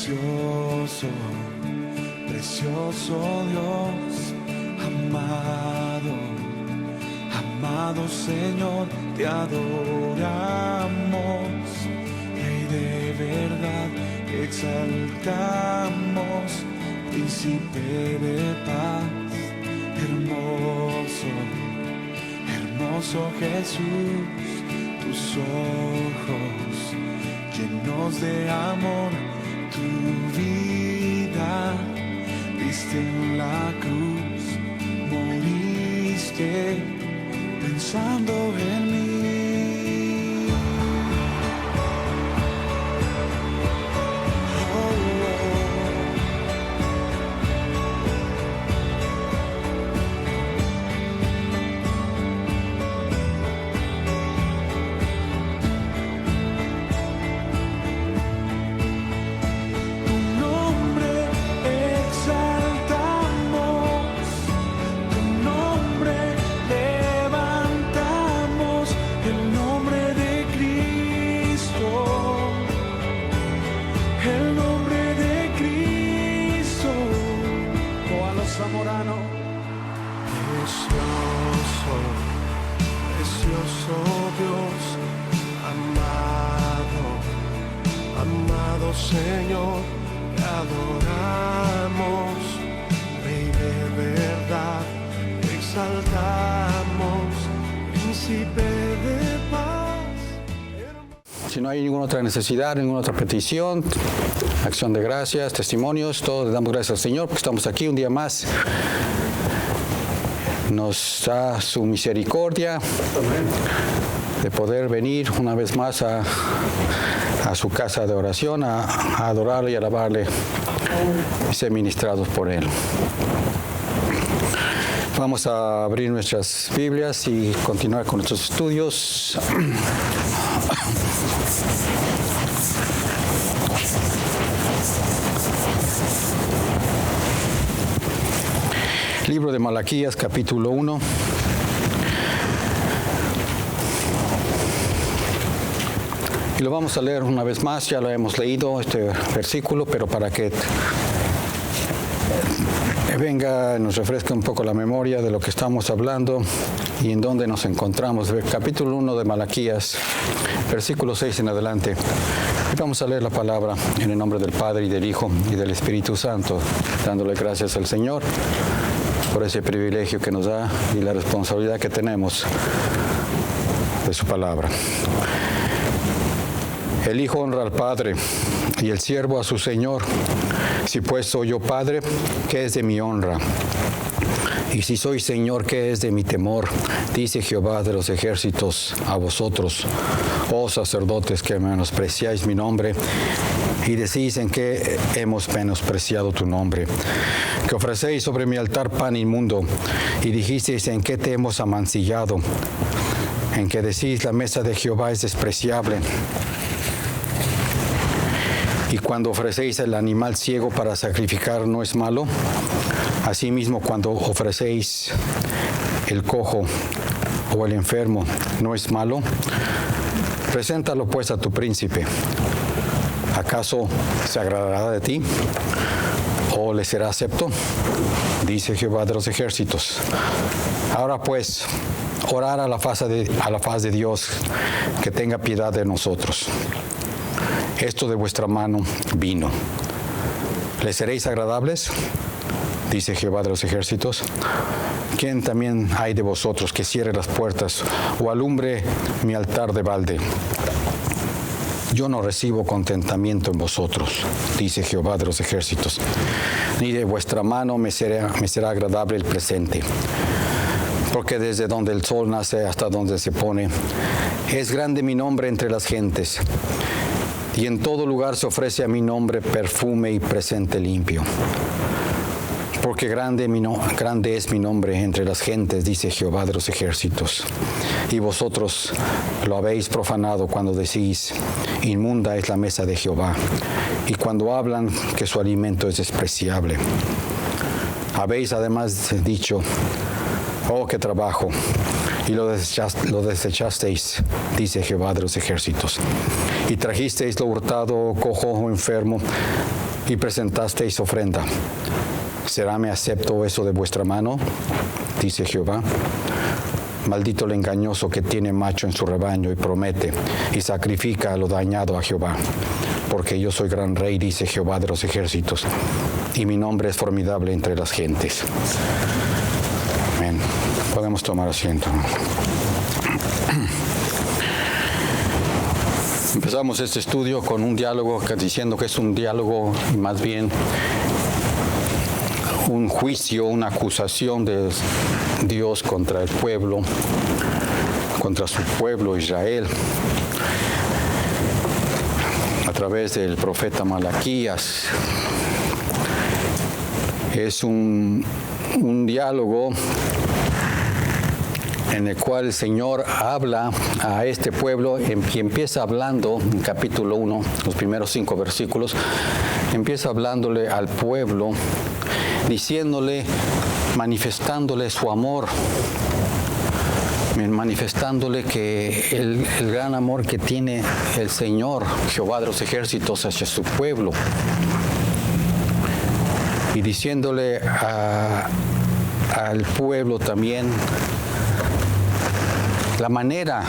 Precioso, precioso Dios, amado, amado Señor, te adoramos, Rey de verdad, exaltamos, Príncipe de paz, hermoso, hermoso Jesús, tus ojos llenos de amor, tu vida diste en la cruz, moriste pensando en mí. Precioso Dios, amado, amado Señor, te adoramos, Rey de verdad, exaltamos, Príncipe de paz. Si no hay ninguna otra necesidad, ninguna otra petición, acción de gracias, testimonios, todos le damos gracias al Señor porque estamos aquí un día más. Nos da su misericordia de poder venir una vez más a su casa de oración, a adorarle y alabarle y ser ministrados por Él. Vamos a abrir nuestras Biblias y continuar con nuestros estudios. Libro de Malaquías, capítulo 1. Y lo vamos a leer una vez más, ya lo hemos leído este versículo, pero para que venga, nos refresque un poco la memoria de lo que estamos hablando y en dónde nos encontramos. Capítulo 1 de Malaquías, versículo 6 en adelante. Y vamos a leer la palabra en el nombre del Padre y del Hijo y del Espíritu Santo, dándole gracias al Señor por ese privilegio que nos da y la responsabilidad que tenemos de su palabra. El Hijo honra al Padre y el siervo a su Señor. Si pues soy yo Padre, ¿qué es de mi honra? Y si soy Señor, ¿qué es de mi temor? Dice Jehová de los ejércitos a vosotros, oh sacerdotes, que menospreciáis mi nombre, y decís en qué hemos menospreciado tu nombre. Que ofrecéis sobre mi altar pan inmundo, y dijisteis en qué te hemos amancillado. En que decís la mesa de Jehová es despreciable. Y cuando ofrecéis el animal ciego para sacrificar, ¿no es malo? Asimismo, cuando ofrecéis el cojo o el enfermo, ¿no es malo? Preséntalo pues a tu príncipe. ¿Acaso se agradará de ti? ¿O le será acepto? Dice Jehová de los ejércitos. Ahora pues, orar a la faz de Dios, que tenga piedad de nosotros. Esto de vuestra mano vino. ¿Le seréis agradables? Dice Jehová de los ejércitos. ¿Quién también hay de vosotros que cierre las puertas o alumbre mi altar de balde? Yo no recibo contentamiento en vosotros, dice Jehová de los ejércitos, ni de vuestra mano me será agradable el presente. Porque desde donde el sol nace hasta donde se pone, es grande mi nombre entre las gentes, y en todo lugar se ofrece a mi nombre perfume y presente limpio. Porque grande es mi nombre entre las gentes, dice Jehová de los ejércitos. Y vosotros lo habéis profanado cuando decís, inmunda es la mesa de Jehová, y cuando hablan que su alimento es despreciable. Habéis además dicho, oh, qué trabajo, y lo desechasteis, dice Jehová de los ejércitos. Y trajisteis lo hurtado, cojo o enfermo, y presentasteis ofrenda. ¿Seráme acepto eso de vuestra mano? Dice Jehová. Maldito el engañoso que tiene macho en su rebaño y promete y sacrifica lo dañado a Jehová. Porque yo soy gran rey, dice Jehová de los ejércitos, y mi nombre es formidable entre las gentes. Amén. Podemos tomar asiento. Empezamos este estudio con un diálogo diciendo que es un diálogo, más bien un juicio, una acusación de Dios contra el pueblo, contra su pueblo Israel, a través del profeta Malaquías. Es un diálogo en el cual el Señor habla a este pueblo y empieza hablando, en capítulo 1, los primeros 5 versículos, empieza hablándole al pueblo, diciéndole, manifestándole su amor, manifestándole que el gran amor que tiene el Señor, Jehová de los ejércitos, hacia su pueblo, y diciéndole al pueblo también la manera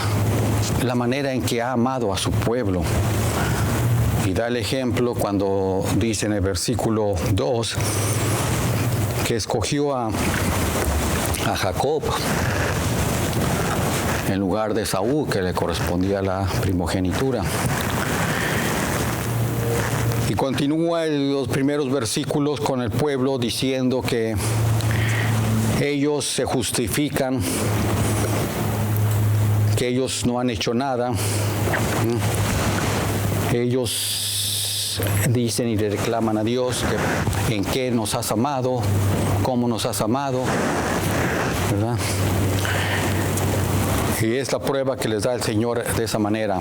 en que ha amado a su pueblo. Y da el ejemplo cuando dice en el versículo 2 que escogió a Jacob en lugar de Saúl, que le correspondía la primogenitura. Y continúa los primeros versículos con el pueblo diciendo que ellos se justifican, que ellos no han hecho nada. Ellos dicen y le reclaman a Dios que en qué nos has amado, cómo nos has amado, ¿verdad? Y es la prueba que les da el Señor de esa manera.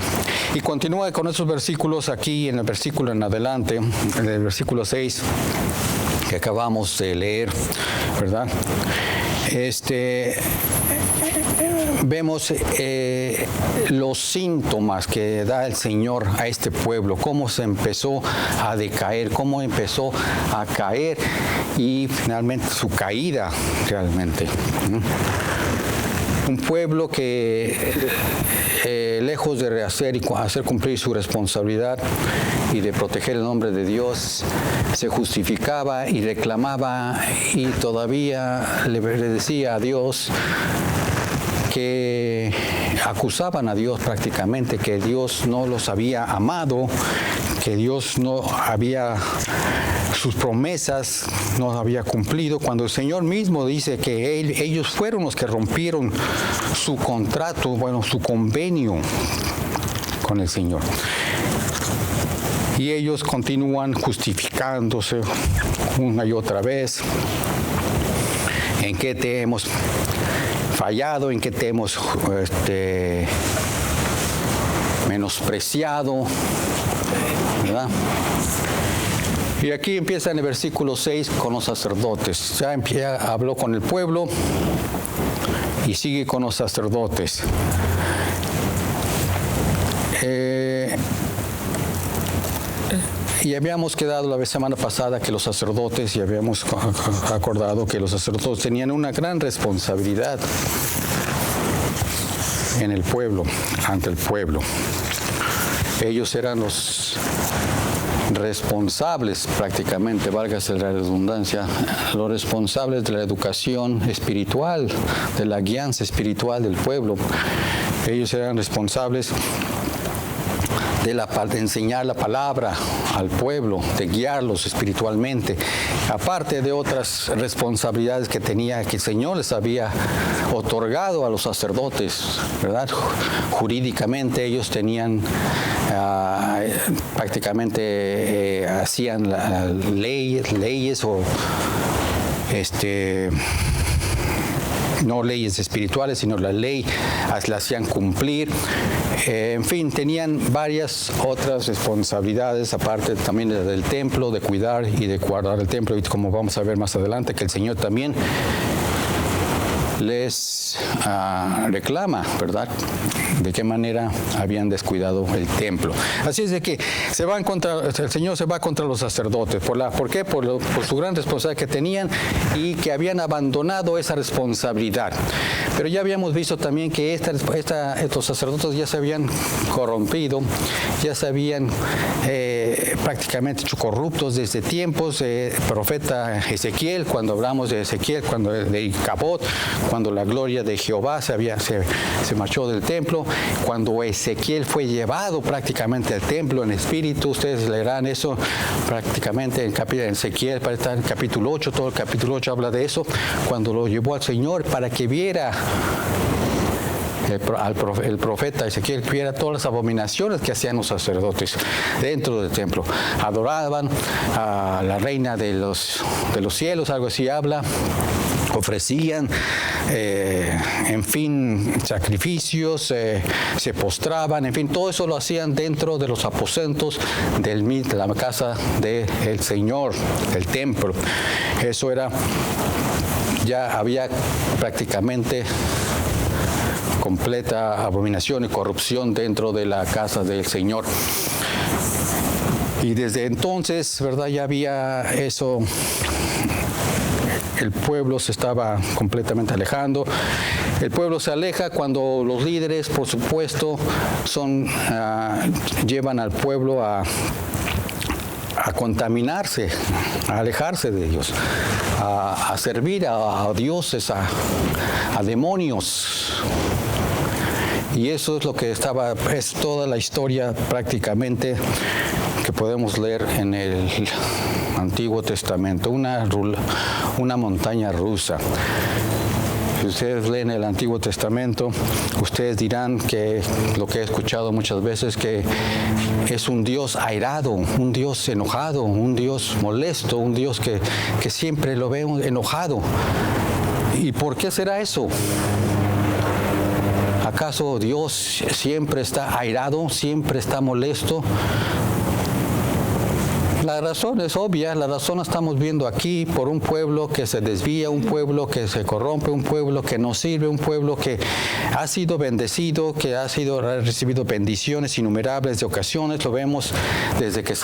Y continúa con esos versículos aquí, en el versículo en adelante, en el versículo 6, que acabamos de leer, ¿verdad? Vemos los síntomas que da el Señor a este pueblo, cómo se empezó a decaer, cómo empezó a caer y finalmente su caída realmente. Un pueblo que lejos de rehacer y hacer cumplir su responsabilidad y de proteger el nombre de Dios, se justificaba y reclamaba y todavía le decía a Dios, que acusaban a Dios prácticamente, que Dios no los había amado, que Dios no había, sus promesas no había cumplido, cuando el Señor mismo dice que ellos fueron los que rompieron su contrato, bueno, su convenio con el Señor. Y ellos continúan justificándose una y otra vez. ¿En qué te hemos fallado? ¿En qué te hemos menospreciado? ¿Verdad? Y aquí empieza en el versículo 6 con los sacerdotes. Ya habló con el pueblo y sigue con los sacerdotes. Y habíamos quedado la semana pasada que los sacerdotes, y habíamos acordado que los sacerdotes tenían una gran responsabilidad en el pueblo, ante el pueblo. Ellos eran los responsables prácticamente, válgase la redundancia, los responsables de la educación espiritual, de la guianza espiritual del pueblo. Ellos eran responsables de enseñar la palabra al pueblo, de guiarlos espiritualmente, aparte de otras responsabilidades que el Señor les había otorgado a los sacerdotes, ¿verdad? Jurídicamente ellos tenían, hacían leyes o no leyes espirituales, sino la ley la hacían cumplir. En fin, tenían varias otras responsabilidades, aparte también del templo, de cuidar y de guardar el templo, y como vamos a ver más adelante, que el Señor también les reclama, ¿verdad?, de qué manera habían descuidado el templo. Así es de que el Señor se va contra los sacerdotes. ¿Por qué? Por su gran responsabilidad que tenían y que habían abandonado esa responsabilidad. Pero ya habíamos visto también que estos sacerdotes ya se habían corrompido, ya se habían prácticamente hecho corruptos desde tiempos de profeta Ezequiel, cuando hablamos de Ezequiel, de Icabod, cuando la gloria de Jehová se marchó del templo, cuando Ezequiel fue llevado prácticamente al templo en espíritu. Ustedes leerán eso prácticamente en Ezequiel, para estar en capítulo 8, todo el capítulo 8 habla de eso, cuando lo llevó al Señor para que viera el profeta Ezequiel, viera todas las abominaciones que hacían los sacerdotes dentro del templo. Adoraban a la reina de los cielos, algo así habla. Ofrecían, en fin, sacrificios, se postraban, en fin, todo eso lo hacían dentro de los aposentos de la casa del Señor, el templo. Eso ya había prácticamente completa abominación y corrupción dentro de la casa del Señor. Y desde entonces, ¿verdad? Ya había eso. El pueblo se estaba completamente alejando. El pueblo se aleja cuando los líderes, por supuesto, llevan al pueblo a contaminarse, a alejarse de Dios, a servir a dioses, a demonios. Y eso es lo que es toda la historia prácticamente que podemos leer en el Antiguo Testamento, una montaña rusa. Si ustedes leen el Antiguo Testamento, ustedes dirán que lo que he escuchado muchas veces, que es un Dios airado, un Dios enojado, un Dios molesto, un Dios que siempre lo veo enojado. ¿Y por qué será eso? ¿Acaso Dios siempre está airado, siempre está molesto? La razón es obvia, la razón la estamos viendo aquí por un pueblo que se desvía, un pueblo que se corrompe, un pueblo que no sirve, un pueblo que ha sido bendecido, que ha recibido bendiciones innumerables de ocasiones. Lo vemos desde que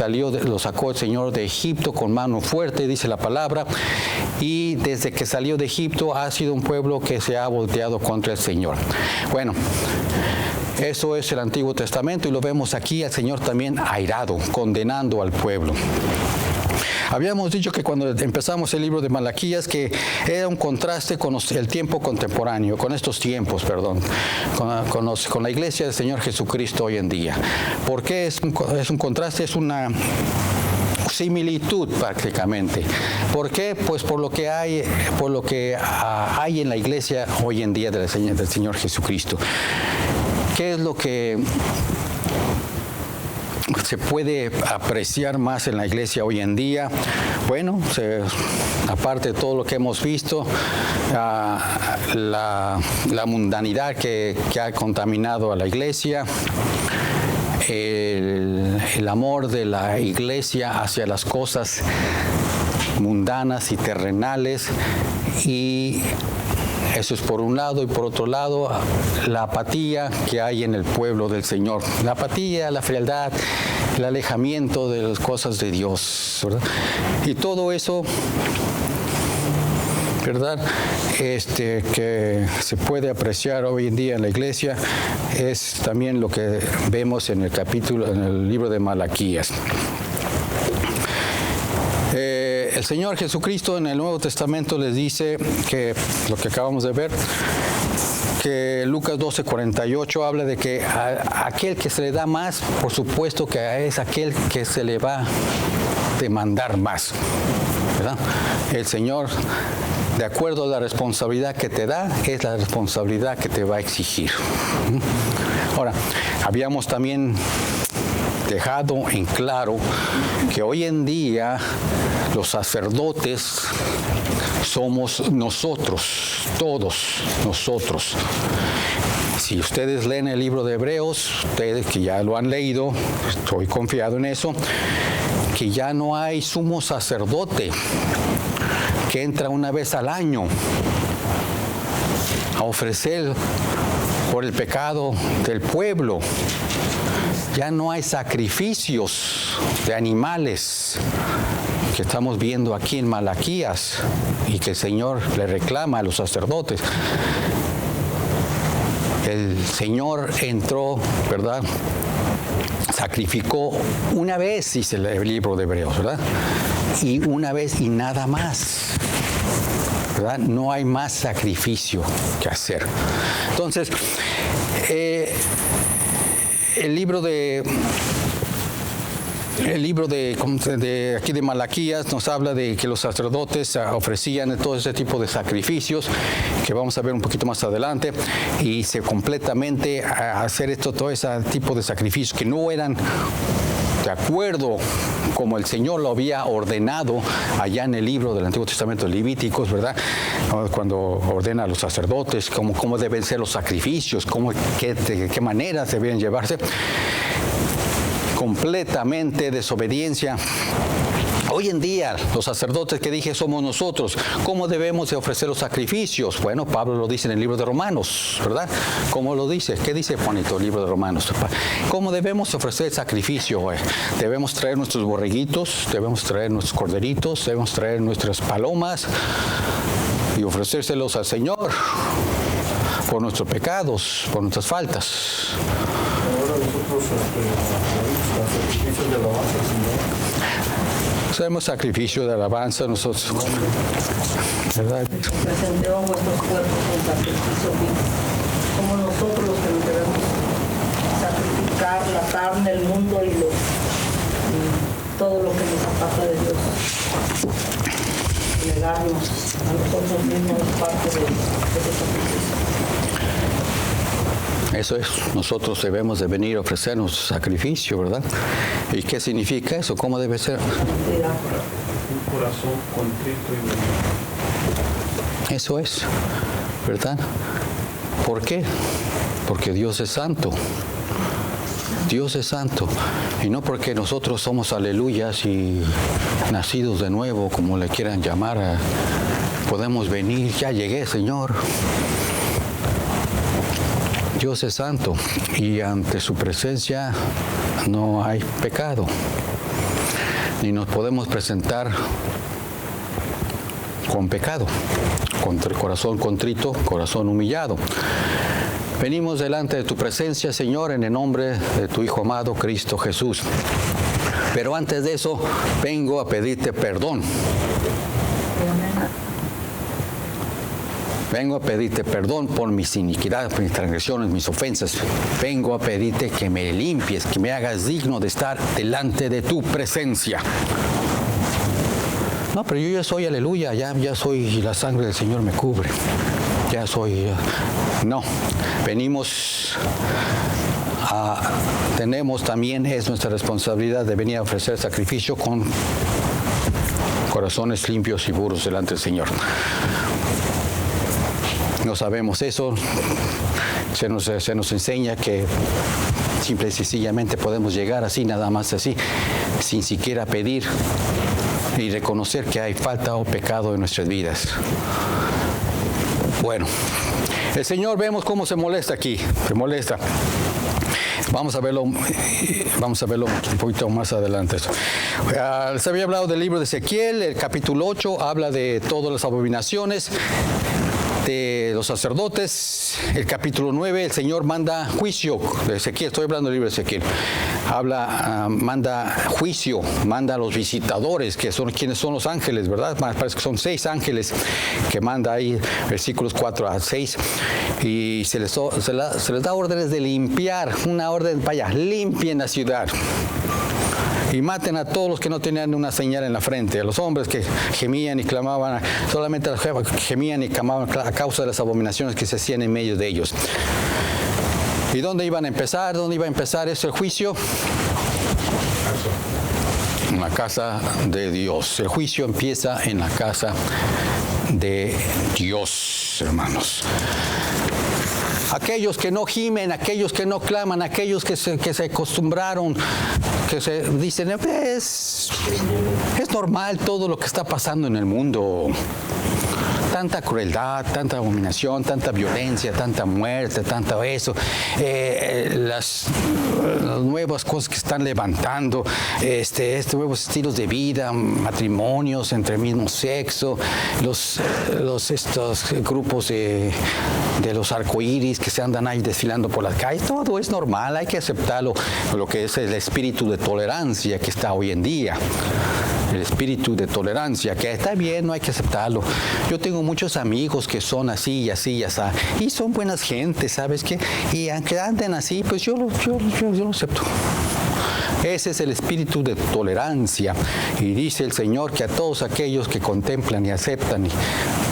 lo sacó el Señor de Egipto con mano fuerte, dice la palabra, y desde que salió de Egipto ha sido un pueblo que se ha volteado contra el Señor. Bueno, eso es el Antiguo Testamento y lo vemos aquí al Señor también airado, condenando al pueblo. Habíamos dicho que cuando empezamos el libro de Malaquías que era un contraste con el tiempo contemporáneo, con estos tiempos, perdón, con la iglesia del Señor Jesucristo hoy en día. ¿Por qué es un contraste? Es una similitud prácticamente. ¿Por qué? Pues por lo que hay en la iglesia hoy en día del Señor Jesucristo. ¿Qué es lo que se puede apreciar más en la iglesia hoy en día? Bueno, aparte de todo lo que hemos visto, la mundanidad que ha contaminado a la iglesia, el amor de la iglesia hacia las cosas mundanas y terrenales, y eso es por un lado, y por otro lado, la apatía que hay en el pueblo del Señor. La apatía, la frialdad, el alejamiento de las cosas de Dios, ¿verdad? Y todo eso, ¿verdad? Que se puede apreciar hoy en día en la iglesia es también lo que vemos en el libro de Malaquías. El Señor Jesucristo en el Nuevo Testamento les dice que lo que acabamos de ver, que Lucas 12:48 habla de que a aquel que se le da más, por supuesto que es aquel que se le va a demandar más, ¿verdad? El Señor, de acuerdo a la responsabilidad que te da, es la responsabilidad que te va a exigir. Ahora, habíamos también dejado en claro que hoy en día los sacerdotes somos nosotros, todos nosotros. Si ustedes leen el libro de Hebreos, ustedes que ya lo han leído, estoy confiado en eso, que ya no hay sumo sacerdote que entra una vez al año a ofrecer por el pecado del pueblo. Ya no hay sacrificios de animales que estamos viendo aquí en Malaquías y que el Señor le reclama a los sacerdotes. El Señor entró, ¿verdad? Sacrificó una vez, dice el libro de Hebreos, ¿verdad? Y una vez y nada más, ¿verdad? No hay más sacrificio que hacer. Entonces, el libro de aquí de Malaquías nos habla de que los sacerdotes ofrecían todo ese tipo de sacrificios que vamos a ver un poquito más adelante, y se completamente a hacer todo ese tipo de sacrificios que no eran de acuerdo como el Señor lo había ordenado allá en el libro del Antiguo Testamento, Levíticos, ¿verdad? Cuando ordena a los sacerdotes cómo deben ser los sacrificios, de qué manera deben llevarse. Completamente desobediencia. Hoy en día, los sacerdotes que dije somos nosotros. ¿Cómo debemos de ofrecer los sacrificios? Bueno, Pablo lo dice en el libro de Romanos, ¿verdad? ¿Cómo lo dice? ¿Qué dice Juanito, el libro de Romanos? ¿Cómo debemos ofrecer el sacrificio? Debemos traer nuestros borreguitos, debemos traer nuestros corderitos, debemos traer nuestras palomas y ofrecérselos al Señor por nuestros pecados, por nuestras faltas. Ahora nosotros sacrificios de alabanza, Señor. Hacemos sacrificio de alabanza nosotros, ¿verdad? Presentemos vuestros cuerpos en sacrificio vivo, como nosotros los que nos debemos sacrificar la carne, el mundo y todo lo que nos aparta de Dios. Negarnos a nosotros mismos es parte de ese sacrificio. Eso es, nosotros debemos de venir a ofrecernos sacrificio, ¿verdad? ¿Y qué significa eso? ¿Cómo debe ser? Un corazón contrito y humillado. Eso es, ¿verdad? ¿Por qué? Porque Dios es santo. Dios es santo. Y no porque nosotros somos aleluyas y nacidos de nuevo, como le quieran llamar, podemos venir, ya llegué, Señor. Dios es santo y ante su presencia no hay pecado, ni nos podemos presentar con pecado, con corazón contrito, corazón humillado. Venimos delante de tu presencia, Señor, en el nombre de tu Hijo amado, Cristo Jesús. Pero antes de eso, vengo a pedirte perdón. Vengo a pedirte perdón por mis iniquidades, mis transgresiones, mis ofensas. Vengo a pedirte que me limpies, que me hagas digno de estar delante de tu presencia. No, pero yo ya soy, aleluya, ya soy, la sangre del Señor me cubre. Ya soy, no. Venimos tenemos también, es nuestra responsabilidad de venir a ofrecer sacrificio con corazones limpios y puros delante del Señor. No sabemos eso, se nos enseña que simple y sencillamente podemos llegar así, nada más así, sin siquiera pedir y reconocer que hay falta o pecado en nuestras vidas. Bueno, el Señor vemos cómo se molesta aquí, se molesta. Vamos a verlo un poquito más adelante. Les había hablado del libro de Ezequiel, el capítulo 8, habla de todas las abominaciones de los sacerdotes. El capítulo 9, el Señor manda juicio de Ezequiel, estoy hablando del libro de Ezequiel. Manda juicio, manda a los visitadores, que son quienes son los ángeles, ¿verdad? Parece que son 6 ángeles que manda ahí, versículos 4 a 6, y se les da órdenes de limpiar, una orden, vaya, limpien la ciudad. Y maten a todos los que no tenían una señal en la frente, a los hombres que gemían y clamaban, solamente a los que gemían y clamaban a causa de las abominaciones que se hacían en medio de ellos. ¿Y dónde iban a empezar? ¿Dónde iba a empezar ese juicio? En la casa de Dios. El juicio empieza en la casa de Dios, hermanos. Aquellos que no gimen, aquellos que no claman, aquellos que se acostumbraron, que se dicen, es normal todo lo que está pasando en el mundo. tanta crueldad, tanta abominación, tanta violencia, tanta muerte, tanto eso, las nuevas cosas que están levantando, estos nuevos estilos de vida, matrimonios entre el mismo sexo, estos grupos de los arcoíris que se andan ahí desfilando por las calles, todo es normal, hay que aceptarlo, lo que es el espíritu de tolerancia que está hoy en día. El espíritu de tolerancia, que está bien, no hay que aceptarlo. Yo tengo muchos amigos que son así y así y así, y son buenas gentes, ¿sabes qué? Y aunque anden así, pues yo lo acepto. Ese es el espíritu de tolerancia. Y dice el Señor que a todos aquellos que contemplan y aceptan, y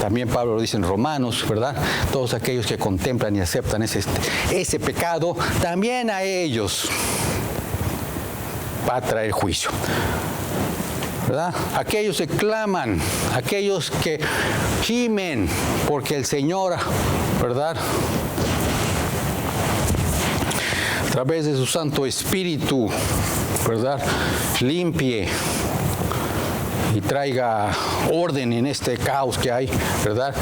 también Pablo lo dice en Romanos, ¿verdad? Todos aquellos que contemplan y aceptan ese pecado, también a ellos va a traer juicio. ¿Verdad? Aquellos que claman, aquellos que gimen, porque el Señor, ¿verdad?, a través de su Santo Espíritu, ¿verdad?, limpie y traiga orden en este caos que hay, ¿verdad?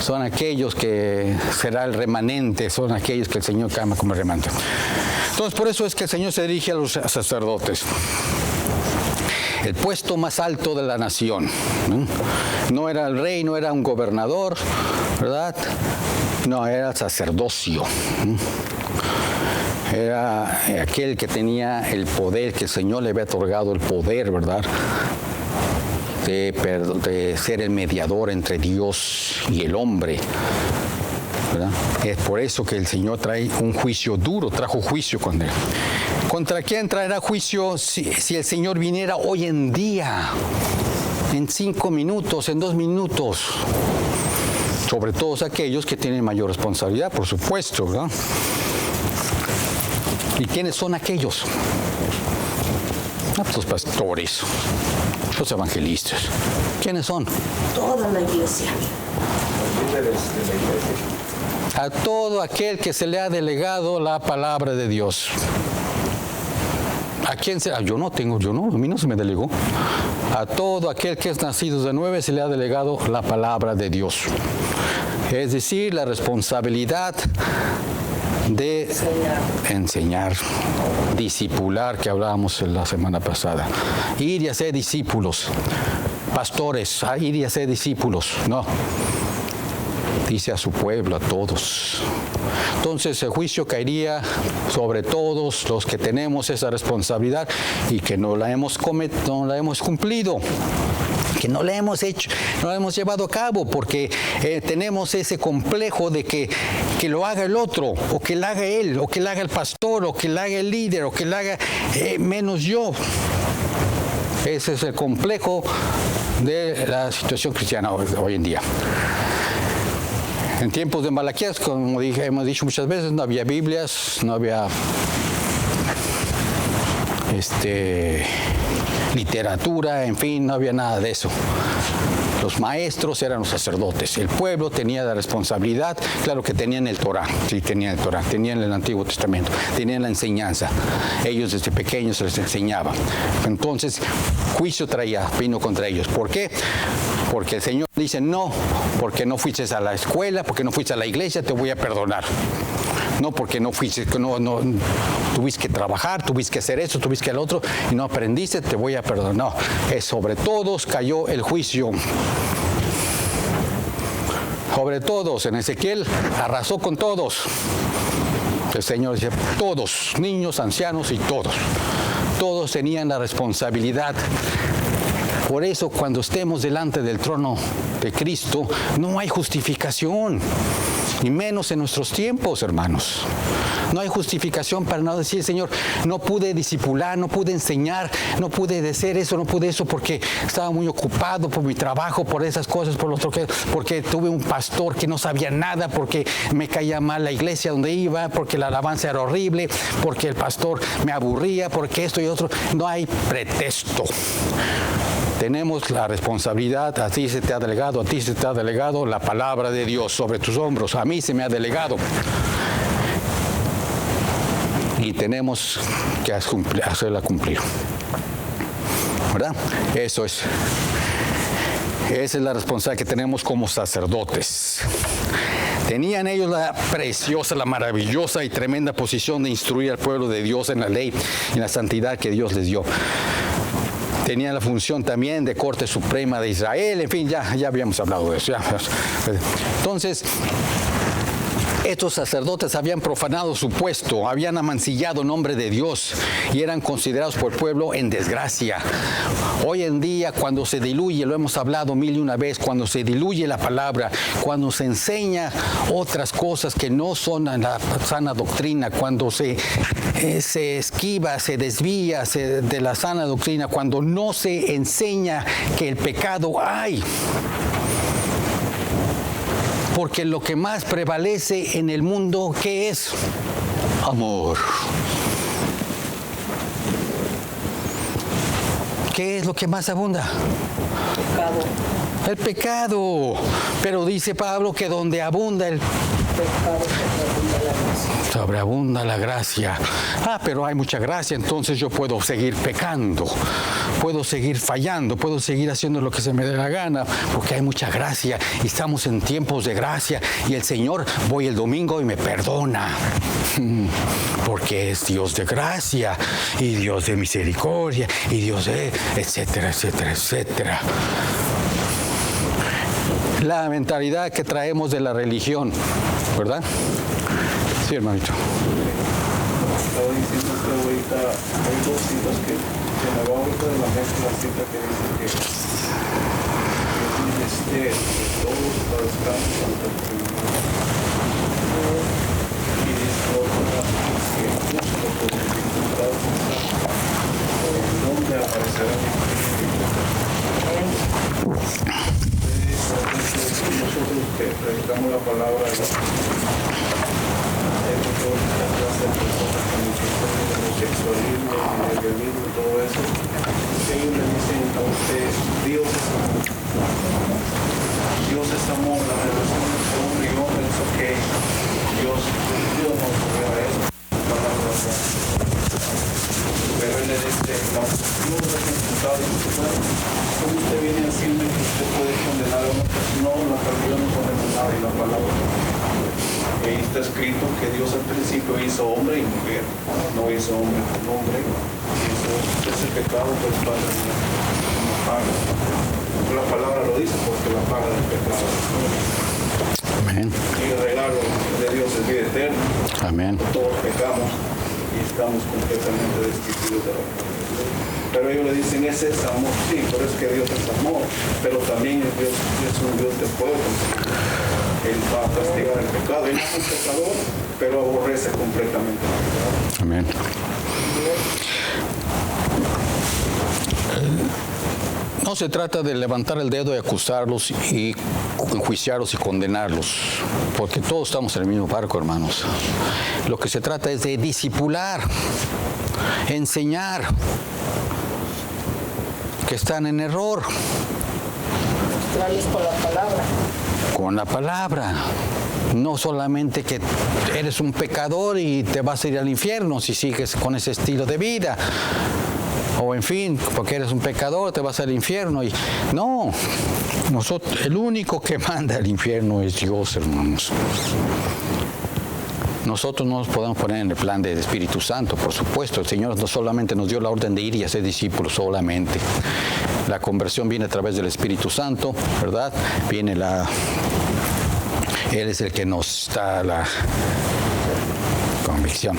Son aquellos que será el remanente, son aquellos que el Señor llama como remanente. Entonces, por eso es que el Señor se dirige a los sacerdotes. El puesto más alto de la nación. No era el rey, no era un gobernador, ¿verdad? No, era el sacerdocio. Era aquel que tenía el poder, que el Señor le había otorgado el poder, ¿verdad?, de ser el mediador entre Dios y el hombre, ¿verdad? Es por eso que el Señor trae un juicio duro, trajo juicio con él. ¿Contra quién traerá juicio si el Señor viniera hoy en día? En 5 minutos, en 2 minutos. Sobre todos aquellos que tienen mayor responsabilidad, por supuesto, ¿verdad? ¿Y quiénes son aquellos? Los pastores, los evangelistas. ¿Quiénes son? Toda la iglesia. Los líderes de la iglesia. A todo aquel que se le ha delegado la palabra de Dios. ¿A quién se? Yo no, a mí no se me delegó. A todo aquel que es nacido de nuevo se le ha delegado la palabra de Dios. Es decir, la responsabilidad de enseñar, discipular, que hablábamos la semana pasada. Ir y hacer discípulos. Pastores, ir y hacer discípulos. No. Dice a su pueblo, a todos. Entonces el juicio caería sobre todos los que tenemos esa responsabilidad y que no la hemos cumplido, que no la hemos hecho, no la hemos llevado a cabo, porque tenemos ese complejo de que lo haga el otro, o que lo haga él, o que lo haga el pastor, o que lo haga el líder, o que lo haga menos yo. Ese es el complejo de la situación cristiana hoy en día. En tiempos de Malaquías, como hemos dicho muchas veces, no había Biblias, no había literatura, en fin, no había nada de eso. Los maestros eran los sacerdotes. El pueblo tenía la responsabilidad, claro que tenían el Torá, sí, tenían el Torá, tenían el Antiguo Testamento, tenían la enseñanza. Ellos desde pequeños se les enseñaba. Entonces, juicio vino contra ellos. ¿Por qué? Porque el Señor dice, no, porque no fuiste a la escuela, porque no fuiste a la iglesia, te voy a perdonar. No porque no fuiste, no tuviste que trabajar, tuviste que hacer eso, tuviste que el otro, y no aprendiste, te voy a perdonar. No, es sobre todos cayó el juicio. Sobre todos, en Ezequiel arrasó con todos. El Señor dice, todos, niños, ancianos y todos. Todos tenían la responsabilidad. Por eso, cuando estemos delante del trono de Cristo, no hay justificación, y menos en nuestros tiempos, hermanos. No hay justificación para no decir, Señor, no pude discipular, no pude enseñar, no pude decir eso, no pude eso, porque estaba muy ocupado por mi trabajo, por esas cosas, por lo otro, porque tuve un pastor que no sabía nada, porque me caía mal la iglesia donde iba, porque la alabanza era horrible, porque el pastor me aburría, porque esto y otro. No hay pretexto. Tenemos la responsabilidad, a ti se te ha delegado, la palabra de Dios sobre tus hombros, a mí se me ha delegado. Y tenemos que hacerla cumplir. ¿Verdad? Eso es. Esa es la responsabilidad que tenemos como sacerdotes. Tenían ellos la preciosa, la maravillosa y tremenda posición de instruir al pueblo de Dios en la ley y en la santidad que Dios les dio. Tenían la función también de Corte Suprema de Israel, en fin, ya habíamos hablado de eso. Entonces, estos sacerdotes habían profanado su puesto, habían amancillado el nombre de Dios y eran considerados por el pueblo en desgracia. Hoy en día, cuando se diluye, lo hemos hablado 1001 veces, cuando se diluye la palabra, cuando se enseña otras cosas que no son la sana doctrina, cuando se esquiva, se desvía de la sana doctrina, cuando no se enseña que el pecado hay. Porque lo que más prevalece en el mundo, ¿qué es? Amor. ¿Qué es lo que más abunda? Pecado. El pecado. Pero dice Pablo que donde abunda el Pecado, sobreabunda la gracia. Pero hay mucha gracia, entonces yo puedo seguir pecando, puedo seguir fallando, puedo seguir haciendo lo que se me dé la gana, porque hay mucha gracia y estamos en tiempos de gracia y el Señor, voy el domingo y me perdona, porque es Dios de gracia y Dios de misericordia y Dios de etcétera, etcétera, etcétera. La mentalidad que traemos de la religión, ¿verdad? Sí, hermanito. Estaba diciendo que ahorita hay dos citas que se me va ahorita de la mente, la cita que dice que es todos para descanso ante el tribunal. Y dice otra que justo por dificultad en donde aparecerá mi nosotros que predicamos la palabra de Dios, hay muchas clases de personas como el homosexualismo, el lesbianismo, todo eso. Ellos le dicen a usted, Dios es amor. Dios es amor, la relación entre hombre y hombre es ok. Dios no ocurrió eso. Pero él le dice, no, Dios es imputado y dice, bueno, ¿cómo usted viene a decirme que usted puede condenar a una persona? No, la palabra no condena nada y la palabra. Ahí está escrito que Dios al principio hizo hombre y mujer, no hizo hombre con hombre, hizo ese pecado pues para no paga. La palabra lo dice porque la paga del pecado. Amén. Y el regalo de Dios es vida eterna. Amén. Todos pecamos y estamos completamente destituidos de la gloria de Dios. Pero ellos le dicen, ese es amor, sí, pero es que Dios es amor, pero también Dios es un Dios de fuego. Él va a castigar el pecado. Él es un pecador, pero aborrece completamente el pecado. Amén. No se trata de levantar el dedo y acusarlos y enjuiciarlos y condenarlos, porque todos estamos en el mismo barco, hermanos. Lo que se trata es de discipular, enseñar que están en error. Mostrarles con la palabra. Con la palabra. No solamente que eres un pecador y te vas a ir al infierno si sigues con ese estilo de vida. O en fin, porque eres un pecador te vas al infierno. Y no, el único que manda al infierno es Dios, hermanos. Nosotros no nos podemos poner en el plan del Espíritu Santo, por supuesto. El Señor no solamente nos dio la orden de ir y hacer discípulos solamente. La conversión viene a través del Espíritu Santo, ¿verdad? Él es el que nos da la convicción.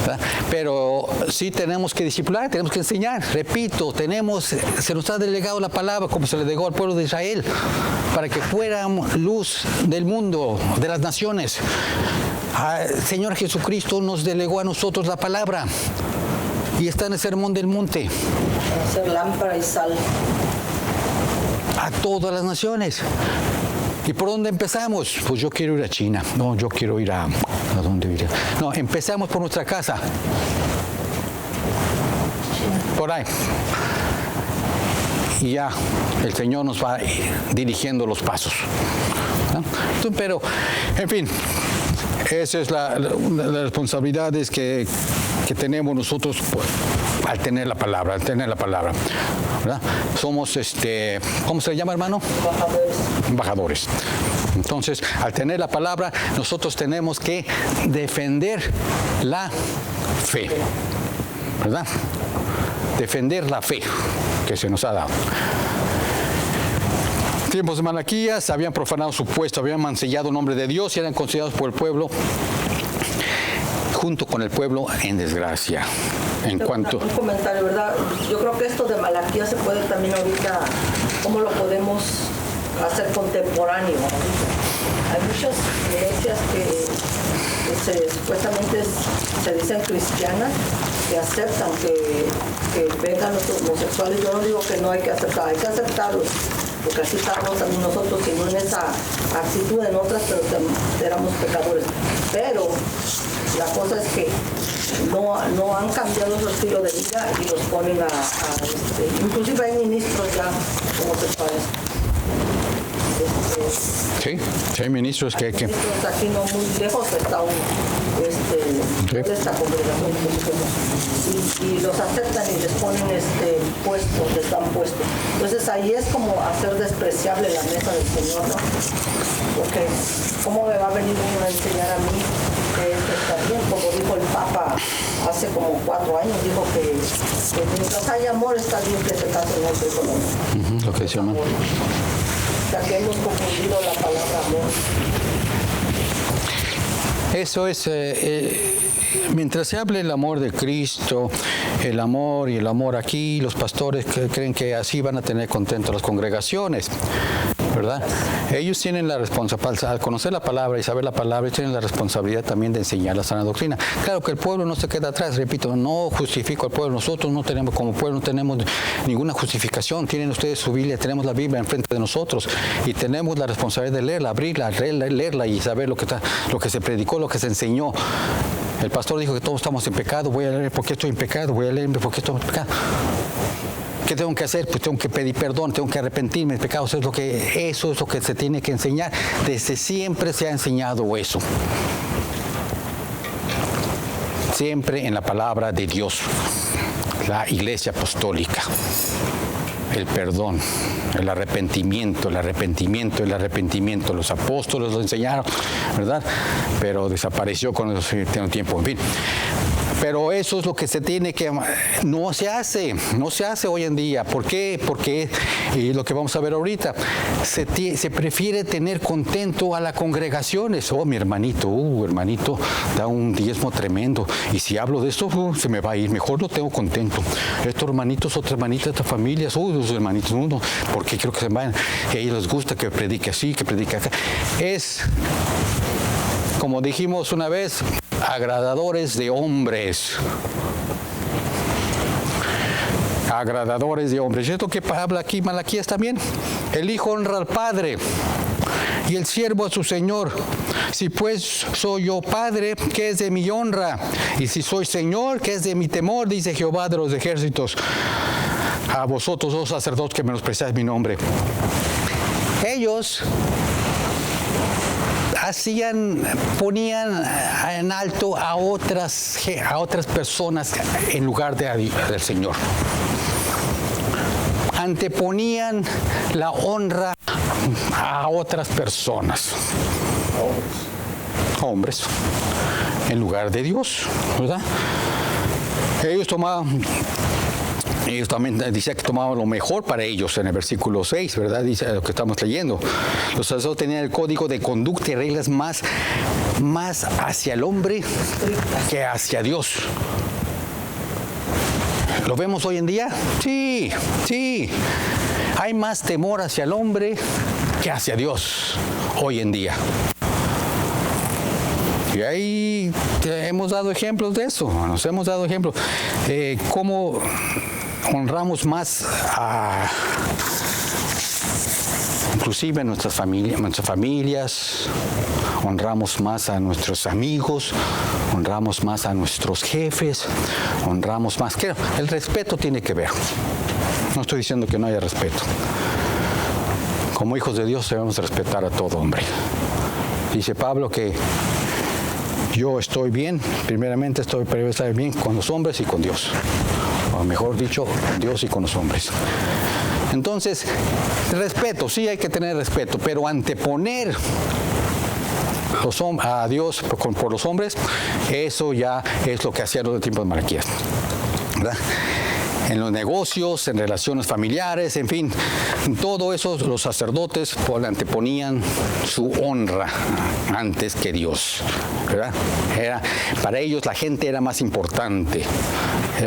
¿verdad? Pero sí tenemos que discipular, tenemos que enseñar. Repito, se nos ha delegado la palabra como se le delegó al pueblo de Israel, para que fuéramos luz del mundo, de las naciones. El Señor Jesucristo nos delegó a nosotros la palabra y está en el Sermón del Monte. Ser lámpara y sal. A todas las naciones. ¿Y por dónde empezamos? Pues yo quiero ir a China. No, yo quiero ir ¿a dónde iré? No, empezamos por nuestra casa. Por ahí. Y ya el Señor nos va dirigiendo los pasos. ¿No? Entonces, pero, en fin, esa es la responsabilidad que que tenemos nosotros al tener la palabra, ¿verdad? Somos, ¿cómo se llama, hermano? Embajadores. Entonces, al tener la palabra, nosotros tenemos que defender la fe, ¿verdad? Defender la fe que se nos ha dado. En tiempos de Malaquías habían profanado su puesto, habían mancillado el nombre de Dios y eran considerados por el pueblo, junto con el pueblo, en desgracia. En cuanto... Un comentario, ¿verdad? Yo creo que esto de Malaquías se puede también ahorita, ¿cómo lo podemos hacer contemporáneo? Hay muchas iglesias que supuestamente se dicen cristianas, que aceptan que vengan los homosexuales. Yo no digo que no hay que aceptarlos, porque así estamos también nosotros, y no en esa actitud en otras, pero éramos pecadores. Pero la cosa es que no han cambiado su estilo de vida y los ponen inclusive hay ministros ya homosexuales. Sí, hay ministros que... Ministros aquí no muy lejos está esta congregación y los aceptan y les ponen puestos, les dan puestos. Entonces ahí es como hacer despreciable la mesa del Señor, ¿no? Porque ¿cómo me va a venir uno a enseñar a mí que esto está bien? Como dijo el Papa hace como 4 años, dijo que mientras haya amor está bien que se casen hombre con hombre. Lo que decía, hermano. O sea, que hemos confundido la palabra amor. Eso es, mientras se hable el amor de Cristo, el amor y el amor aquí, los pastores creen que así van a tener contento las congregaciones, ¿verdad? Ellos tienen la responsabilidad, al conocer la palabra y saber la palabra, tienen la responsabilidad también de enseñar la sana doctrina. Claro que el pueblo no se queda atrás, repito, no justifico al pueblo, nosotros no tenemos, como pueblo no tenemos ninguna justificación, tienen ustedes su Biblia, tenemos la Biblia enfrente de nosotros y tenemos la responsabilidad de leerla, abrirla, leerla y saber lo que se predicó, lo que se enseñó. El pastor dijo que todos estamos en pecado, voy a leer porque estoy en pecado, voy a leer porque estoy en pecado. ¿Qué tengo que hacer? Pues tengo que pedir perdón, tengo que arrepentirme de pecados. Eso es lo que se tiene que enseñar. Desde siempre se ha enseñado eso. Siempre en la palabra de Dios, la Iglesia Apostólica. El perdón, el arrepentimiento. Los apóstoles lo enseñaron, ¿verdad? Pero desapareció con el tiempo, en fin. Pero eso es lo que se tiene que... No se hace hoy en día. ¿Por qué? Porque, y lo que vamos a ver ahorita, se prefiere tener contento a las congregaciones. Oh, mi hermanito, da un diezmo tremendo. Y si hablo de esto, se me va a ir. Mejor lo tengo contento. Estos hermanitos, otras hermanitas, estas familias, los hermanitos, uno, porque quiero que se vayan. Que a ellos les gusta que predique así, que predique acá. Es, como dijimos una vez, agradadores de hombres. Agradadores de hombres. ¿Y esto que habla aquí Malaquías también? El hijo honra al padre y el siervo a su señor. Si pues soy yo padre, ¿qué es de mi honra? Y si soy señor, ¿qué es de mi temor? Dice Jehová de los ejércitos. A vosotros, oh sacerdotes, que menospreciáis mi nombre. Ellos ponían en alto a otras personas en lugar del Señor. Anteponían la honra a otras personas. Hombres. En lugar de Dios, ¿verdad? Ellos también decían que tomaban lo mejor para ellos en el versículo 6, ¿verdad? Dice lo que estamos leyendo. Los sacerdotes tenían el código de conducta y reglas más hacia el hombre que hacia Dios. ¿Lo vemos hoy en día? Sí. Hay más temor hacia el hombre que hacia Dios hoy en día. Y ahí hemos dado ejemplos de eso. Nos hemos dado ejemplos. Cómo honramos más inclusive a nuestras familias, honramos más a nuestros amigos, honramos más a nuestros jefes, honramos más. Claro, el respeto tiene que ver. No estoy diciendo que no haya respeto. Como hijos de Dios debemos respetar a todo hombre. Dice Pablo que Yo estoy bien, primeramente estoy bien con los hombres y con Dios. O mejor dicho, con Dios y con los hombres. Entonces, respeto, sí hay que tener respeto, pero anteponer a Dios por los hombres, eso ya es lo que hacían los tiempos de Malaquías, ¿verdad? En los negocios, en relaciones familiares, en fin, todo eso los sacerdotes anteponían su honra antes que Dios, ¿verdad? Para ellos la gente era más importante,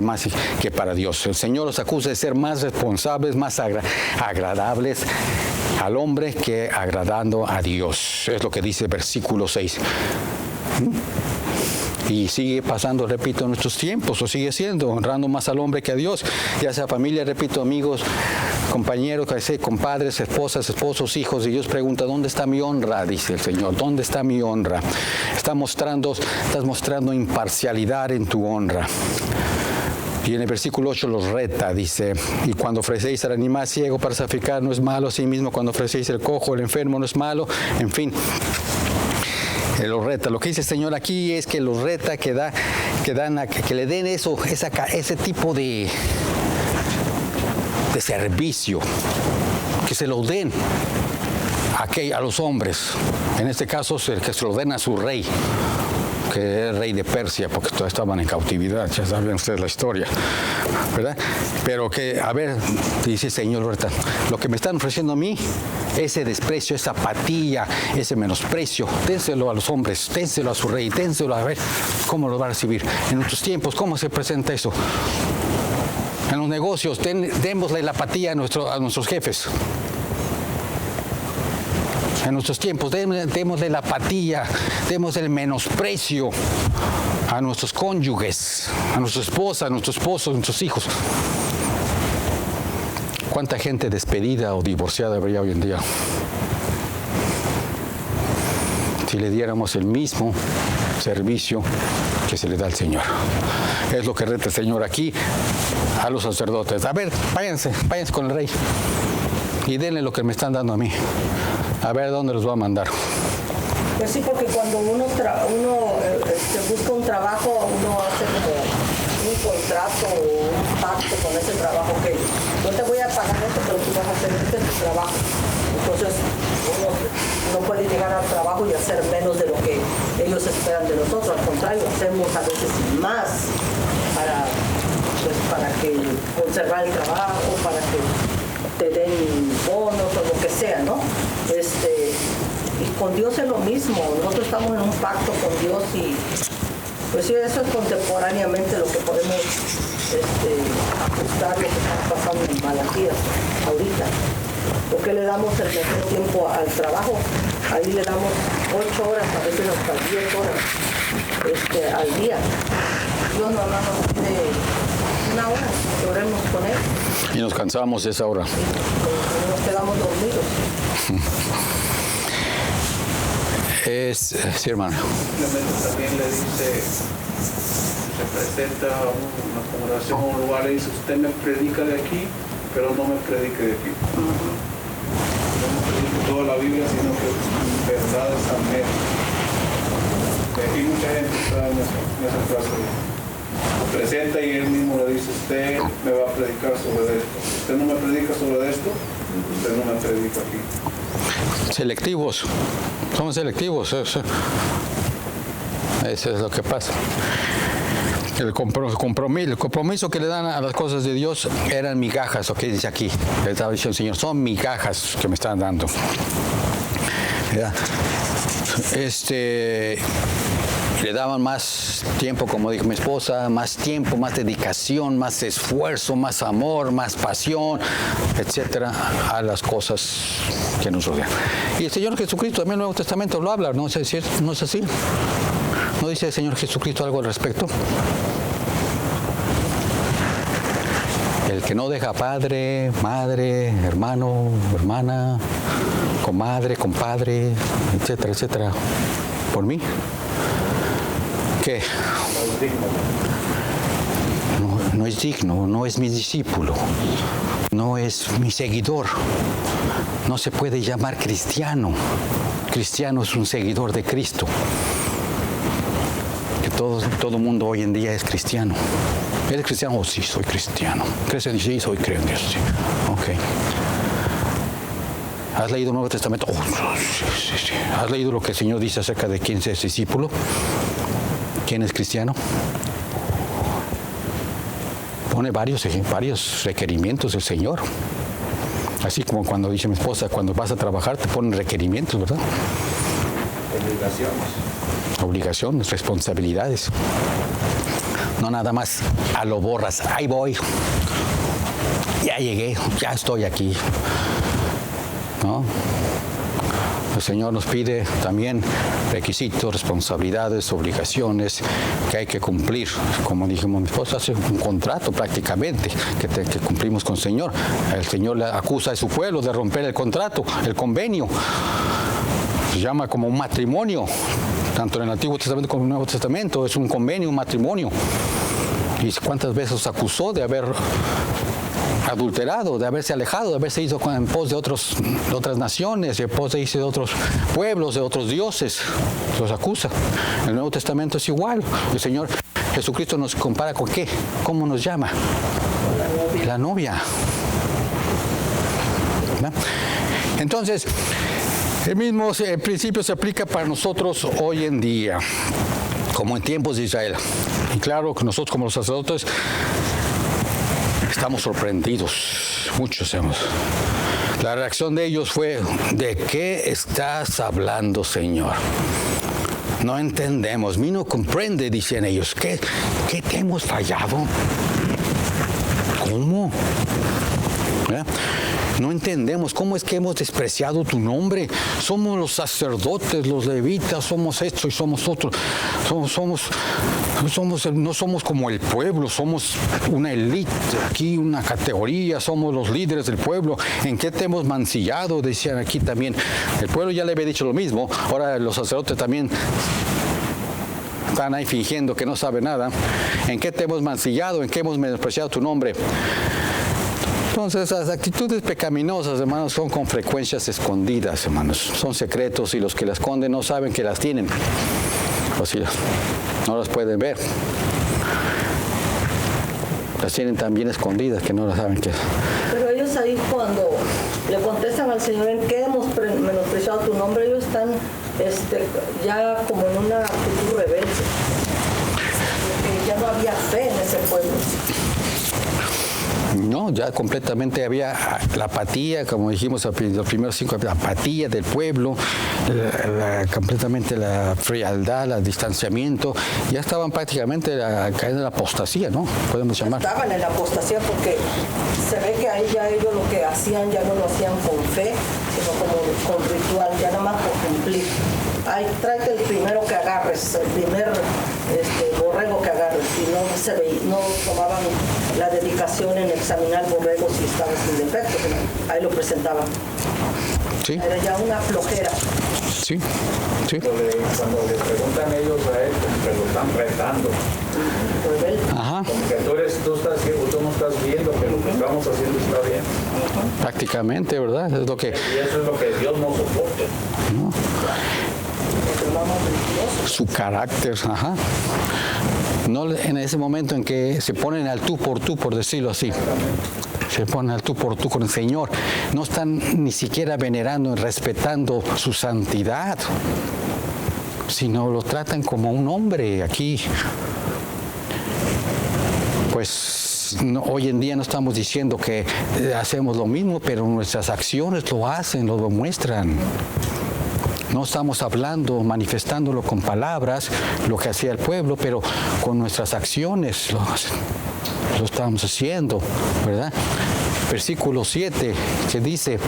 más que para Dios. El Señor los acusa de ser más responsables, más agradables al hombre que agradando a Dios. Es lo que dice el versículo 6. Y sigue pasando, repito, en nuestros tiempos, o sigue siendo, honrando más al hombre que a Dios, ya sea familia, repito, amigos, compañeros, compadres, esposas, esposos, hijos. Y Dios pregunta, ¿dónde está mi honra? Dice el Señor, ¿dónde está mi honra? Estás mostrando imparcialidad en tu honra. Y en el versículo 8 los reta, dice, y cuando ofrecéis al animal ciego para sacrificar no es malo, asimismo cuando ofrecéis el cojo, el enfermo no es malo, en fin. Los reta. Lo que dice el Señor aquí es que los reta, que le den ese tipo de servicio, que se lo den a los hombres. En este caso, que se lo den a su rey, que es rey de Persia, porque todavía estaban en cautividad, ya saben ustedes la historia, ¿verdad? Pero que, a ver, dice el Señor, lo que me están ofreciendo a mí, ese desprecio, esa apatía, ese menosprecio, dénselo a los hombres, dénselo a su rey, dénselo a ver cómo lo va a recibir. En nuestros tiempos, ¿cómo se presenta eso? En los negocios, démosle la apatía a nuestros jefes. En nuestros tiempos, démosle la apatía, démosle el menosprecio a nuestros cónyuges, a nuestra esposa, a nuestros esposos, a nuestros hijos. ¿Cuánta gente despedida o divorciada habría hoy en día? Si le diéramos el mismo servicio que se le da al Señor. Es lo que reta el Señor aquí a los sacerdotes. A ver, váyanse con el rey y denle lo que me están dando a mí. A ver dónde los va a mandar. Pues sí, porque cuando uno busca un trabajo, uno hace como un contrato o un pacto con ese trabajo, que yo te voy a pagar esto, pero tú vas a hacer este trabajo. Entonces uno no puede llegar al trabajo y hacer menos de lo que ellos esperan de nosotros. Al contrario, hacemos a veces más para que conservar el trabajo, para que te den bonos o lo que sea, ¿no? Y con Dios es lo mismo. Nosotros estamos en un pacto con Dios y pues sí, eso es contemporáneamente lo que podemos ajustar lo que está pasando en Malaquías ahorita. Porque le damos el mejor tiempo al trabajo. Ahí le damos 8 horas, a veces hasta 10 horas al día. Dios no nos pide una hora que oremos con Él. Y nos cansamos de esa hora. Y nos quedamos dormidos. Sí, hermano. Simplemente también le dice, se presenta una congregación o un lugar y dice, usted me predica de aquí, pero no me predique de aquí. No me predique toda la Biblia, sino que verdades a medio. Aquí mucha gente está en esa clase. Se presenta y él mismo le dice, usted me va a predicar sobre esto. Si usted no me predica sobre esto, usted no me predica aquí. Selectivos. Somos selectivos. Eso es lo que pasa. El compromiso que le dan a las cosas de Dios eran migajas, lo que dice aquí. Le estaba diciendo el Señor, son migajas que me están dando. ¿Verdad? Le daban más tiempo, como dijo mi esposa, más tiempo, más dedicación, más esfuerzo, más amor, más pasión, etcétera, a las cosas que nos rodean. Y el Señor Jesucristo también en el Nuevo Testamento lo habla, ¿no es así? ¿No dice el Señor Jesucristo algo al respecto? El que no deja padre, madre, hermano, hermana, comadre, compadre, etcétera, etcétera, por mí. ¿Qué? No es digno, no es mi discípulo, no es mi seguidor. No se puede llamar cristiano. Cristiano es un seguidor de Cristo. todo mundo hoy en día es cristiano. ¿Eres cristiano? Oh, sí, soy cristiano. ¿Crees en Dios? Sí, soy creyente. Sí. Ok. ¿Has leído el Nuevo Testamento? Oh, sí. ¿Has leído lo que el Señor dice acerca de quién es discípulo? ¿Quién es cristiano? Pone varios requerimientos del Señor. Así como cuando dice mi esposa, cuando vas a trabajar te ponen requerimientos, ¿verdad? Obligaciones, responsabilidades. No nada más a lo borras. Ahí voy. Ya llegué, ya estoy aquí. ¿No? El Señor nos pide también requisitos, responsabilidades, obligaciones que hay que cumplir. Como dijimos, mi esposa hace un contrato prácticamente que cumplimos con el Señor. El Señor le acusa a su pueblo de romper el contrato, el convenio. Se llama como un matrimonio, tanto en el Antiguo Testamento como en el Nuevo Testamento. Es un convenio, un matrimonio. ¿Y cuántas veces os acusó de haber adulterado, de haberse alejado, de haberse ido en pos de otras naciones, en pos de otros pueblos, de otros dioses? Los acusa. El Nuevo Testamento es igual. El Señor Jesucristo nos compara con ¿qué? ¿Cómo nos llama? La novia. ¿No? Entonces, el mismo principio se aplica para nosotros hoy en día, como en tiempos de Israel. Y claro que nosotros como los sacerdotes estamos sorprendidos, muchos hemos. La reacción de ellos fue, ¿de qué estás hablando, Señor? No entendemos, mí no comprende, dicen ellos. ¿Qué te hemos fallado? ¿Cómo? ¿Eh? No entendemos cómo es que hemos despreciado tu nombre. Somos los sacerdotes, los levitas, somos esto y somos otros. No somos como el pueblo, somos una élite, aquí una categoría, somos los líderes del pueblo. ¿En qué te hemos mancillado? Decían aquí también. El pueblo ya le había dicho lo mismo, ahora los sacerdotes también están ahí fingiendo que no saben nada. ¿En qué te hemos mancillado? ¿En qué hemos menospreciado tu nombre? Entonces, las actitudes pecaminosas, hermanos, son con frecuencias escondidas, hermanos. Son secretos y los que las esconden no saben que las tienen. O si no las pueden ver. Las tienen tan bien escondidas que no las saben que... Pero ellos ahí cuando le contestan al Señor en qué hemos menospreciado tu nombre, ellos están ya como en una actitud rebelde. Porque ya no había fe en ese pueblo. No, ya completamente había la apatía, como dijimos los primeros 5, la apatía del pueblo, completamente la frialdad, el distanciamiento. Ya estaban prácticamente cayendo en la apostasía, ¿no? Podemos llamar. Estaban en la apostasía porque se ve que ahí ya ellos lo que hacían ya no lo hacían con fe, sino como con ritual, ya nada más por cumplir. Ay, tráete el primero que agarres, el primer borrego que agarres, y no tomaban la dedicación en examinar el borrego si estaba sin defecto, ahí lo presentaban. Sí. Era ya una flojera. Sí, sí. Cuando le preguntan ellos a él, como que lo están retando. Ajá. Como que tú estás ciego, tú no estás viendo que lo que estamos haciendo está bien. Prácticamente, ¿verdad? Es lo que... Y eso es lo que Dios no soporta. ¿No? Su carácter, ajá. No en ese momento en que se ponen al tú, por decirlo así. Se ponen al tú por tú con el Señor. No están ni siquiera venerando y respetando su santidad, sino lo tratan como un hombre aquí. Pues hoy en día no estamos diciendo que hacemos lo mismo, pero nuestras acciones lo hacen, lo demuestran. No estamos hablando, manifestándolo con palabras, lo que hacía el pueblo, pero con nuestras acciones lo estamos haciendo, ¿verdad? Versículo 7, que dice,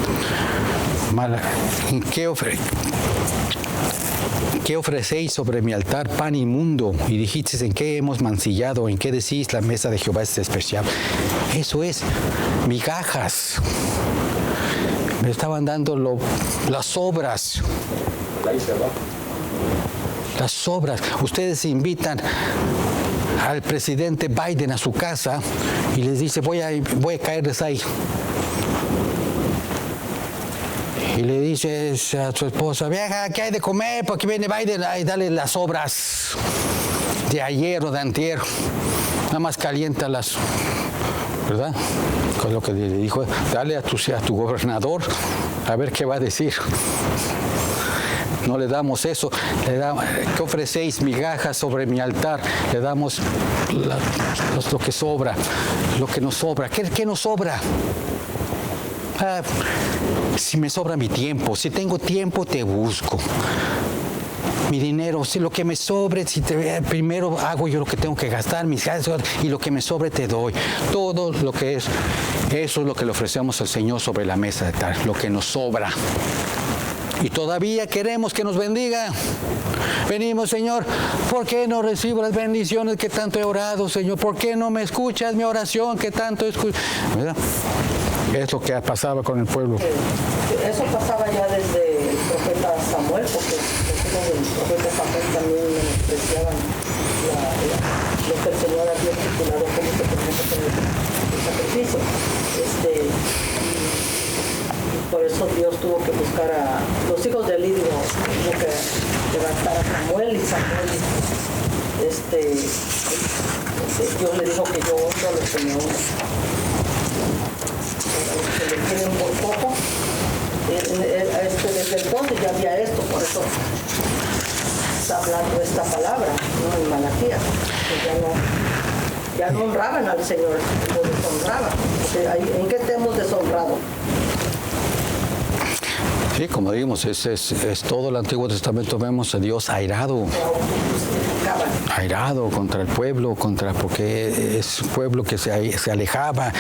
¿qué ofrecéis sobre mi altar? Pan inmundo. Y dijisteis, ¿en qué hemos mancillado? ¿En qué decís la mesa de Jehová es despreciable? Eso es, migajas. Me estaban dando las obras. Las obras. Ustedes invitan al presidente Biden a su casa y les dice, voy a caerles ahí. Y le dices a su esposa, vieja, ¿qué hay de comer? Porque viene Biden, ahí dale las obras. de ayer o de antier. Nada más caliéntalas, ¿verdad? Con lo que le dijo, dale a tu gobernador a ver qué va a decir. No le damos eso. ¿Qué ofrecéis? Migajas sobre mi altar. Le damos lo que sobra, lo que nos sobra. ¿Qué nos sobra? Si me sobra mi tiempo, si tengo tiempo te busco. Mi dinero, si lo que me sobre, primero hago yo lo que tengo que gastar, mis gastos, y lo que me sobre te doy. Todo lo que es, eso es lo que le ofrecemos al Señor sobre la mesa de tal, lo que nos sobra. Y todavía queremos que nos bendiga. Venimos, Señor, ¿por qué no recibo las bendiciones que tanto he orado, Señor? ¿Por qué no me escuchas mi oración que tanto escucho? ¿Verdad? Es lo que pasaba con el pueblo. Eso pasaba ya desde el profeta Samuel, porque el profeta Samuel también menospreciaban lo que el Señor había estipulado como se tenía que tener el sacrificio. Y por eso Dios tuvo que buscar a los hijos de Eli, tuvo que levantar a Samuel, y Samuel Dios le dijo que yo honro a los que me honran. Que le tienen por poco. Desde entonces ya había esto, por eso está hablando esta palabra, ¿no? En Malaquías, que ya no honraban al Señor, lo deshonraban. ¿En qué te hemos deshonrado? Sí, como digamos, es todo el Antiguo Testamento. Vemos a Dios airado contra el pueblo, porque es un pueblo que se alejaba,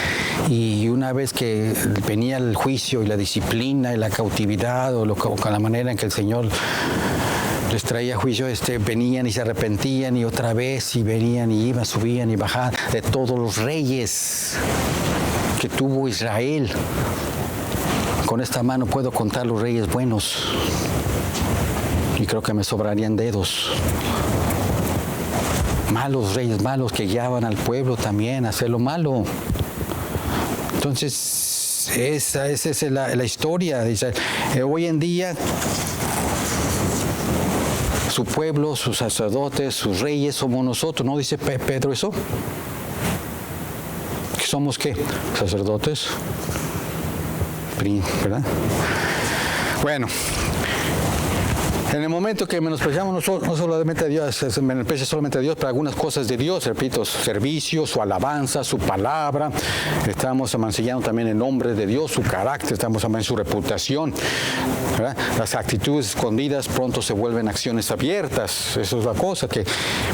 y una vez que venía el juicio y la disciplina y la cautividad, o con la manera en que el Señor les traía juicio, venían y se arrepentían, y otra vez, y venían y iban, subían y bajaban, de todos los reyes que tuvo Israel. Con esta mano puedo contar los reyes buenos, y creo que me sobrarían dedos. Malos reyes, malos que guiaban al pueblo también a hacer lo malo. Entonces, esa es la historia de Israel. Hoy en día, su pueblo, sus sacerdotes, sus reyes somos nosotros. ¿No dice Pedro eso? ¿Que somos qué? Sacerdotes, ¿verdad? Bueno, en el momento que menospreciamos no solamente a Dios, menosprecia solamente a Dios, pero algunas cosas de Dios, repito, su servicio, su alabanza, su palabra, estamos amancillando también el nombre de Dios, su carácter, estamos amancillando su reputación, ¿verdad? Las actitudes escondidas pronto se vuelven acciones abiertas. Eso es la cosa, que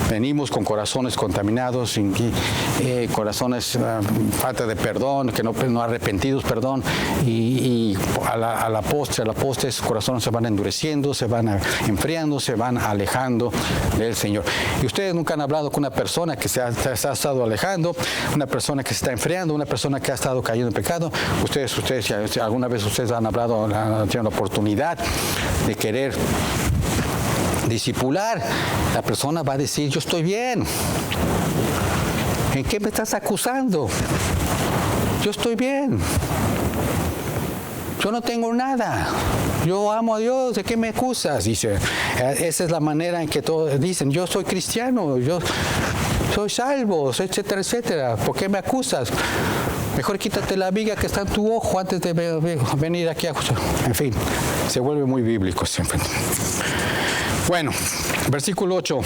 venimos con corazones contaminados, corazones falta de perdón, que no arrepentidos, perdón, y a la postre esos corazones se van endureciendo, se van enfriando, se van alejando del Señor. Y ustedes nunca han hablado con una persona que se ha estado alejando, una persona que se está enfriando, una persona que ha estado cayendo en pecado. Ustedes alguna vez ustedes han hablado, han tenido la oportunidad de querer discipular. La persona va a decir: yo estoy bien. ¿En qué me estás acusando? Yo estoy bien. Yo no tengo nada. Yo amo a Dios. ¿De qué me acusas? Dice. Esa es la manera en que todos dicen: yo soy cristiano, yo soy salvo, etcétera, etcétera. ¿Por qué me acusas? Mejor quítate la viga que está en tu ojo antes de venir aquí a acusar. En fin, se vuelve muy bíblico siempre. Bueno, versículo 8.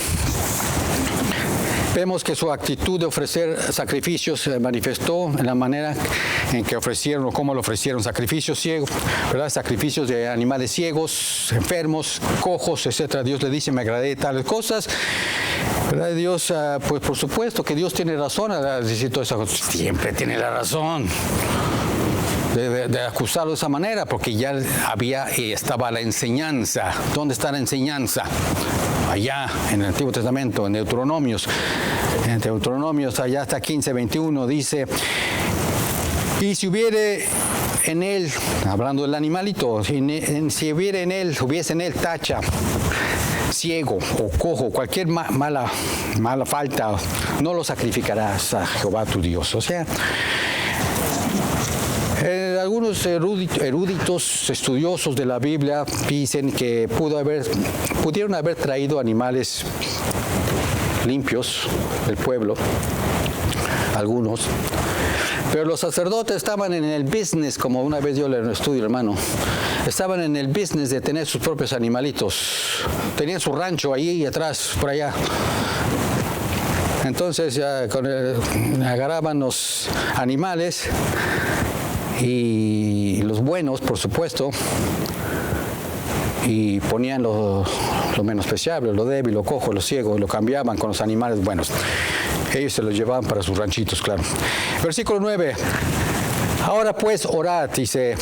Vemos que su actitud de ofrecer sacrificios se manifestó en la manera en que ofrecieron o cómo lo ofrecieron. Sacrificios ciegos, ¿verdad? Sacrificios de animales ciegos, enfermos, cojos, etcétera. Dios le dice: me agradé de tales cosas. ¿Verdad? Dios, pues por supuesto que Dios tiene razón al decir todas esas cosas. Siempre tiene la razón de acusarlo de esa manera, porque ya había y estaba la enseñanza. ¿Dónde está la enseñanza? Allá en el Antiguo Testamento, en Deuteronomios. En Deuteronomios, allá hasta 15:21, dice: y si hubiere en él, hablando del animalito, si hubiese en él tacha, ciego o cojo, cualquier mala falta, no lo sacrificarás a Jehová tu Dios. O sea, algunos eruditos estudiosos de la Biblia dicen que pudieron haber traído animales limpios del pueblo, algunos. Pero los sacerdotes estaban en el business, como una vez yo le estudio, hermano, estaban en el business de tener sus propios animalitos. Tenían su rancho ahí atrás, por allá. Entonces ya agarraban los animales y los buenos, por supuesto, y ponían lo menospreciable, lo débil, lo cojo, lo ciego, lo cambiaban con los animales buenos. Ellos se los llevaban para sus ranchitos, claro. Versículo 9. Ahora pues orad, dice,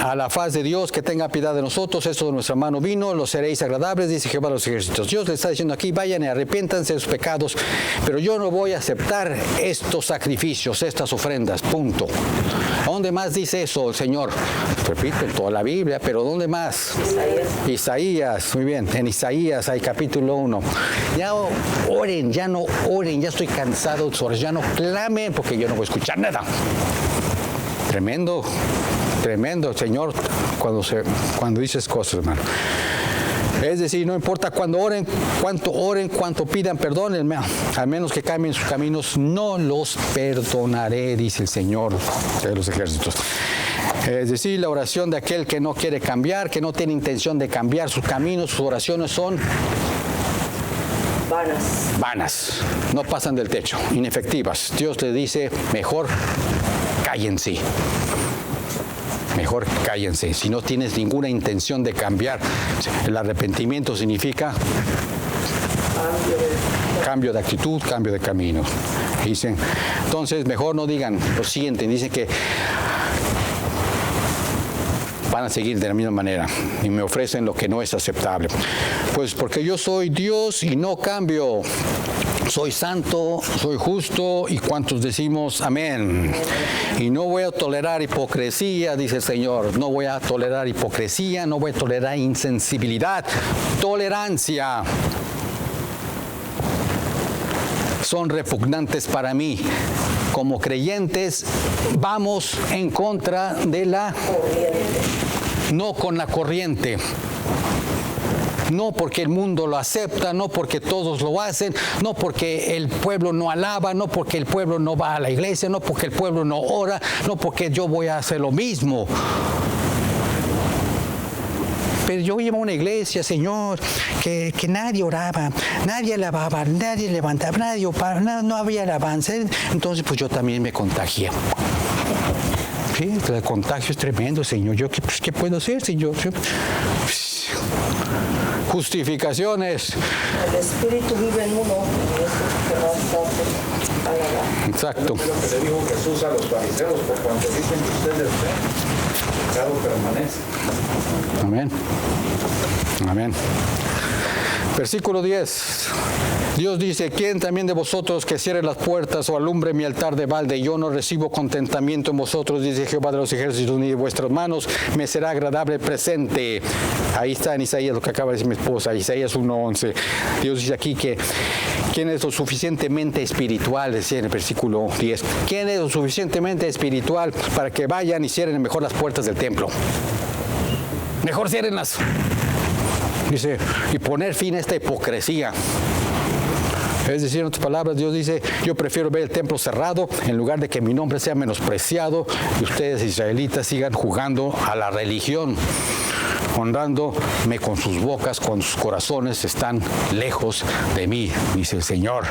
a la faz de Dios, que tenga piedad de nosotros, esto de nuestra mano vino, los seréis agradables, dice Jehová de los ejércitos. Dios le está diciendo aquí, vayan y arrepiéntanse de sus pecados, pero yo no voy a aceptar estos sacrificios, estas ofrendas, punto. ¿A dónde más dice eso el Señor? Repito, en toda la Biblia, pero ¿dónde más? Isaías, muy bien, en Isaías hay capítulo 1. Ya oren, ya no oren, ya estoy cansado de orar, ya no clamen, porque yo no voy a escuchar nada. Tremendo, tremendo, Señor, cuando dices cosas, hermano. Es decir, no importa cuando oren, cuánto pidan perdón, al menos que cambien sus caminos, no los perdonaré, dice el Señor de los ejércitos. Es decir, la oración de aquel que no quiere cambiar, que no tiene intención de cambiar sus caminos, sus oraciones son vanas, no pasan del techo, inefectivas. Dios le dice, mejor cállense. Mejor cállense. Si no tienes ninguna intención de cambiar, el arrepentimiento significa cambio de actitud, cambio de camino. Dicen, entonces mejor no digan, lo sienten, dicen que van a seguir de la misma manera y me ofrecen lo que no es aceptable. Pues porque yo soy Dios y no cambio. Soy santo, soy justo, y cuantos decimos amén. Y no voy a tolerar hipocresía, dice el Señor. No voy a tolerar hipocresía, no voy a tolerar insensibilidad. Tolerancia. Son repugnantes para mí. Como creyentes, vamos en contra de la corriente. No con la corriente. No porque el mundo lo acepta, no porque todos lo hacen, no porque el pueblo no alaba, no porque el pueblo no va a la iglesia, no porque el pueblo no ora, no porque yo voy a hacer lo mismo. Pero yo iba a una iglesia, Señor, que nadie oraba, nadie alababa, nadie levantaba, nadie opaba, no había alabanza. Entonces pues yo también me contagié. Sí, el contagio es tremendo, Señor. ¿Yo qué puedo hacer, Señor? Justificaciones. El Espíritu vive en uno y eso es que no está alabado. Exacto. Lo que le dijo Jesús a los fariseos, por cuanto dicen que ustedes ven, el pecado permanece. Amén. Amén. Versículo 10. Dios dice, ¿quién también de vosotros que cierre las puertas o alumbre mi altar de balde? Yo no recibo contentamiento en vosotros, dice Jehová de los ejércitos, ni de vuestras manos me será agradable el presente. Ahí está en Isaías lo que acaba de decir mi esposa, Isaías 1:11. Dios dice aquí que ¿quién es lo suficientemente espiritual? Decía en el versículo 10. ¿Quién es lo suficientemente espiritual para que vayan y cierren mejor las puertas del templo? Mejor ciérrenlas. Dice, y poner fin a esta hipocresía. Es decir, en otras palabras, Dios dice, yo prefiero ver el templo cerrado en lugar de que mi nombre sea menospreciado y ustedes, israelitas, sigan jugando a la religión, honrándome con sus bocas, cuando sus corazones están lejos de mí, dice el Señor.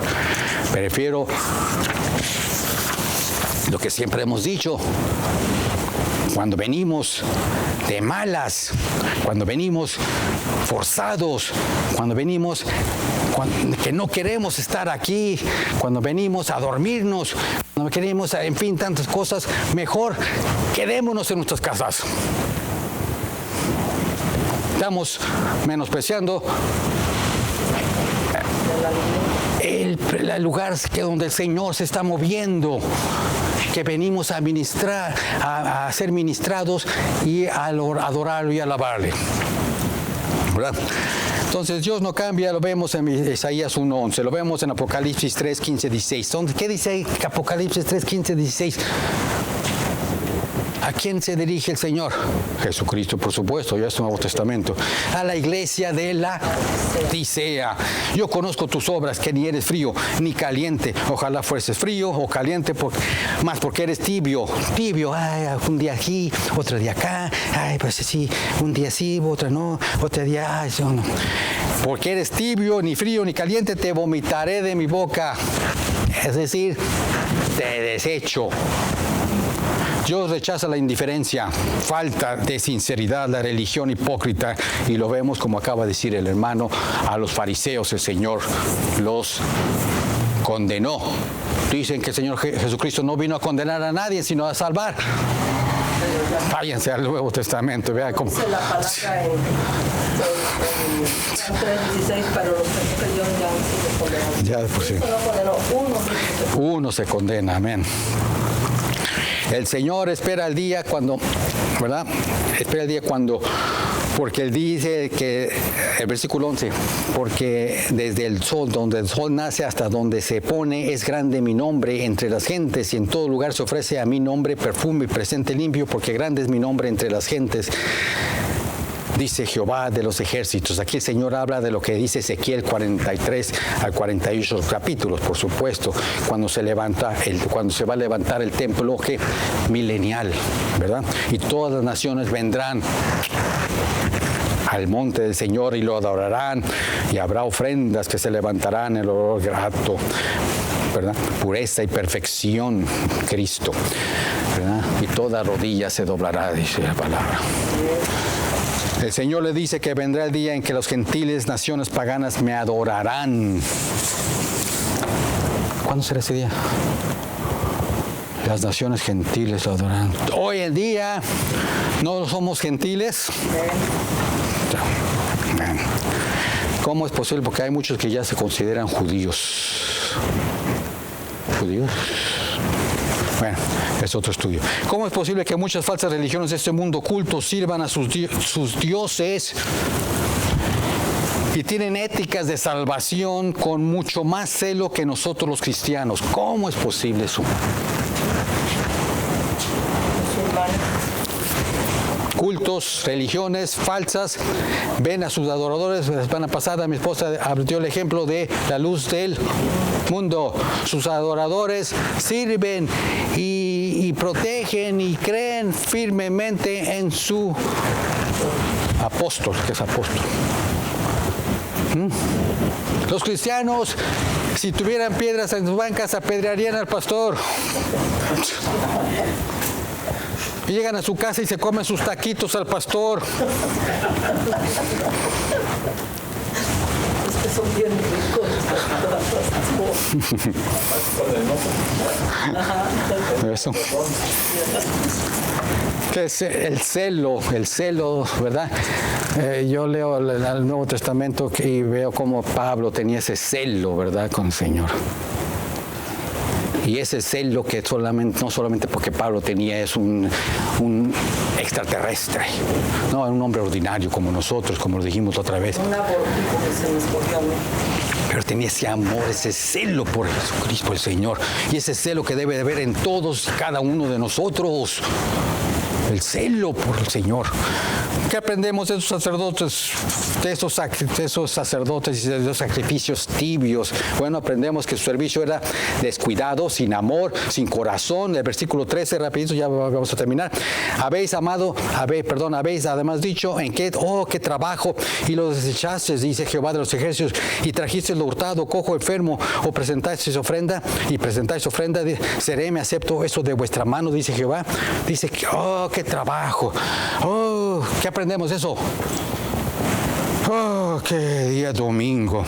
Prefiero lo que siempre hemos dicho. Cuando venimos de malas, cuando venimos forzados, cuando venimos que no queremos estar aquí, cuando venimos a dormirnos, cuando queremos, en fin, tantas cosas, mejor quedémonos en nuestras casas. Estamos menospreciando el lugar donde el Señor se está moviendo, que venimos a ministrar, a ser ministrados y a adorarlo y alabarle. ¿Verdad? Entonces Dios no cambia, lo vemos en Isaías 1:11, lo vemos en Apocalipsis 3:15, 16. ¿Qué dice Apocalipsis 3:15, 16? ¿A quién se dirige el Señor? Jesucristo, por supuesto, ya es un Nuevo Testamento. A la iglesia de la Odisea. Yo conozco tus obras, que ni eres frío ni caliente. Ojalá fueses frío o caliente, más porque eres tibio. Tibio, ay, un día aquí, otro día acá. Ay, pues sí, un día sí, otro no, otro día, ay, no. Porque eres tibio, ni frío ni caliente, te vomitaré de mi boca. Es decir, te desecho. Dios rechaza la indiferencia, falta de sinceridad, la religión hipócrita, y lo vemos como acaba de decir el hermano, a los fariseos el Señor los condenó. Dicen que el Señor Jesucristo no vino a condenar a nadie, sino a salvar. Váyanse al Nuevo Testamento, vean cómo. Dice la palabra en 3:16, pero los que no creyeron ya han sido condenados. Ya, pues sí. Cristo no condenó, Uno se condena, amén. El Señor espera el día cuando, ¿verdad? Espera el día cuando, porque Él dice que, el versículo 11, porque desde el sol, donde el sol nace hasta donde se pone, es grande mi nombre entre las gentes, y en todo lugar se ofrece a mi nombre perfume y presente limpio, porque grande es mi nombre entre las gentes. Dice Jehová de los ejércitos. Aquí el Señor habla de lo que dice Ezequiel 43 al 48 capítulos, por supuesto, cuando se va a levantar el templo milenial, ¿verdad? Y todas las naciones vendrán al monte del Señor y lo adorarán, y habrá ofrendas que se levantarán en el olor grato, ¿verdad? Pureza y perfección, Cristo, ¿verdad? Y toda rodilla se doblará, dice la palabra. El Señor le dice que vendrá el día en que los gentiles, naciones paganas, me adorarán. ¿Cuándo será ese día? Las naciones gentiles lo adorarán. Hoy en día no somos gentiles. ¿Cómo es posible? Porque hay muchos que ya se consideran judíos. ¿Judíos? Bueno, es otro estudio. ¿Cómo es posible que muchas falsas religiones de este mundo oculto sirvan a sus dioses y tienen éticas de salvación con mucho más celo que nosotros los cristianos? ¿Cómo es posible eso? Cultos, religiones falsas, ven a sus adoradores. La semana pasada mi esposa abrió el ejemplo de la luz del mundo. Sus adoradores sirven y protegen y creen firmemente en su apóstol, que es apóstol. Los cristianos, si tuvieran piedras en sus bancas, apedrearían al pastor. Y llegan a su casa y se comen sus taquitos al pastor. Es que son bien ricos. Eso. Que es el celo, ¿verdad? Yo leo el Nuevo Testamento y veo cómo Pablo tenía ese celo, ¿verdad?, con el Señor. Y ese celo que no solamente porque Pablo tenía, es un extraterrestre, no, era un hombre ordinario como nosotros, como lo dijimos otra vez. Un abortivo que se nos corrió, ¿no? Pero tenía ese amor, ese celo por Jesucristo el Señor, y ese celo que debe de haber en todos y cada uno de nosotros. El celo por el Señor. ¿Qué aprendemos de esos sacerdotes, de esos sacerdotes y de esos sacrificios tibios? Bueno, aprendemos que su servicio era descuidado, sin amor, sin corazón. El versículo 13, rapidito, ya vamos a terminar. Habéis además dicho en qué trabajo, y lo desechasteis, dice Jehová de los ejércitos, y trajisteis lo hurtado, cojo, enfermo, o presentáis ofrenda, seré, me acepto eso de vuestra mano, dice Jehová. Dice que, qué trabajo. ¿Qué aprendemos de eso? Qué día domingo.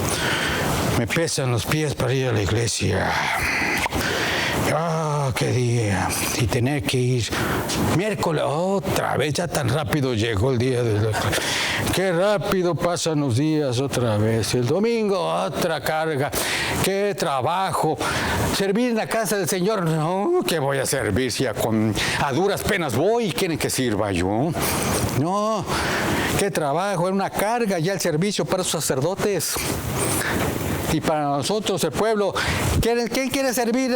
Me pesan los pies para ir a la iglesia. Qué día. Y tener que ir miércoles otra vez. Ya tan rápido llegó el día de la... Qué rápido pasan los días otra vez. El domingo otra carga. Qué trabajo. Servir en la casa del Señor. No, ¿qué voy a servir si a duras penas voy y quieren que sirva yo? No, qué trabajo. Era una carga ya el servicio para los sacerdotes. Y para nosotros, el pueblo, ¿quién quiere servir?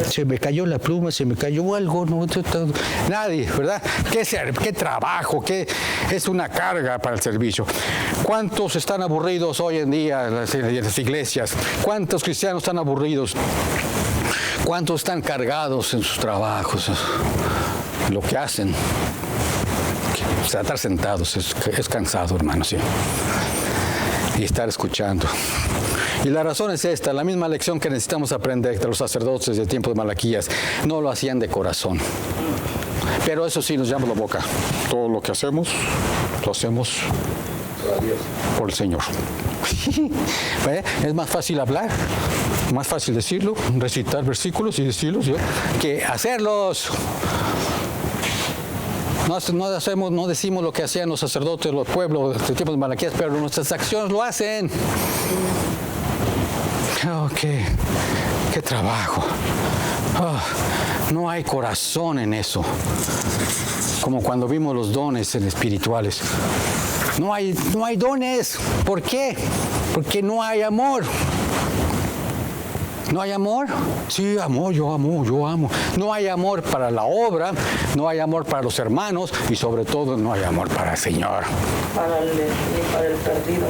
Se me cayó la pluma, se me cayó algo, no, nadie, ¿verdad? ¿Qué trabajo? Es una carga para el servicio. ¿Cuántos están aburridos hoy en día en las iglesias? ¿Cuántos cristianos están aburridos? ¿Cuántos están cargados en sus trabajos? Lo que hacen. O sea, estar sentados es cansado, hermanos, ¿sí? Y estar escuchando. Y la razón es esta, la misma lección que necesitamos aprender de los sacerdotes del tiempo de Malaquías. No lo hacían de corazón. Pero eso sí nos llama la boca. Todo lo que hacemos, lo hacemos por el Señor. Es más fácil hablar, más fácil decirlo, recitar versículos y decirlos, ¿sí?, que hacerlos. No decimos lo que hacían los sacerdotes, los pueblos del tiempo de Malaquías, pero nuestras acciones lo hacen. Oh, qué trabajo. Oh, no hay corazón en eso. Como cuando vimos los dones espirituales. No hay dones. ¿Por qué? Porque no hay amor. ¿No hay amor? Sí, amor, yo amo. No hay amor para la obra, no hay amor para los hermanos y sobre todo no hay amor para el Señor. Para el perdido.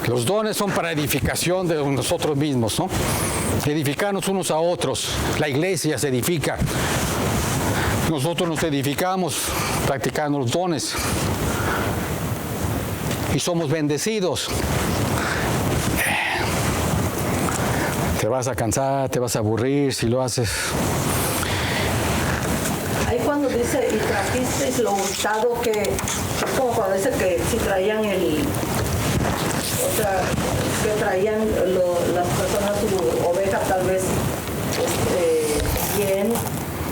Los dones son para edificación de nosotros mismos, ¿no? Edificarnos unos a otros. La iglesia se edifica. Nosotros nos edificamos practicando los dones. Y somos bendecidos. Te vas a cansar, te vas a aburrir si lo haces. Ahí cuando dice, y trajisteis lo hurtado, que es como cuando dice que si traían las personas su oveja tal vez bien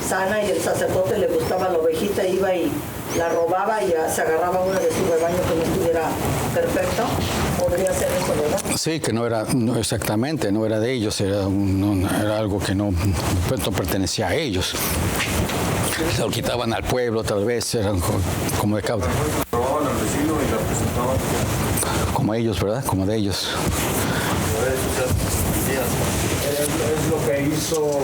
sana y el sacerdote le gustaba la ovejita, iba y la robaba y se agarraba una de su rebaño que no estuviera perfecto. Podría ser eso, ¿verdad? Sí, que no era de ellos, era algo que no pertenecía a ellos. Se lo quitaban al pueblo, tal vez, eran como de causa. Robaban al vecino y la presentaban. Como ellos, ¿verdad? Como de ellos. Es lo que hizo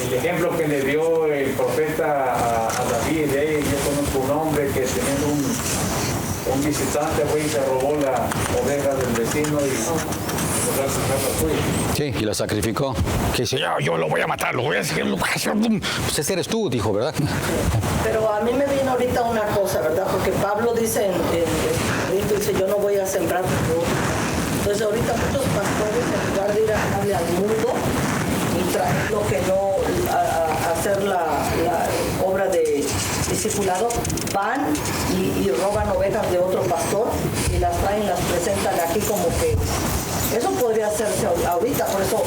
el ejemplo que le dio el profeta a David. Yo conozco un hombre que teniendo un visitante fue y se robó la oveja del vecino y sí, y la sacrificó. Que dice, yo lo voy a matar, lo voy a hacer. Pues ese eres tú, dijo, ¿verdad? Pero a mí me vino ahorita una cosa, ¿verdad? Porque Pablo dice dice, yo no voy a sembrar. Entonces ahorita muchos pastores, en lugar de ir a darle al mundo y traer lo que no, hacer la obra de discipulado, van y roban ovejas de otro pastor y las traen, las presentan aquí como que eso podría hacerse ahorita. Por eso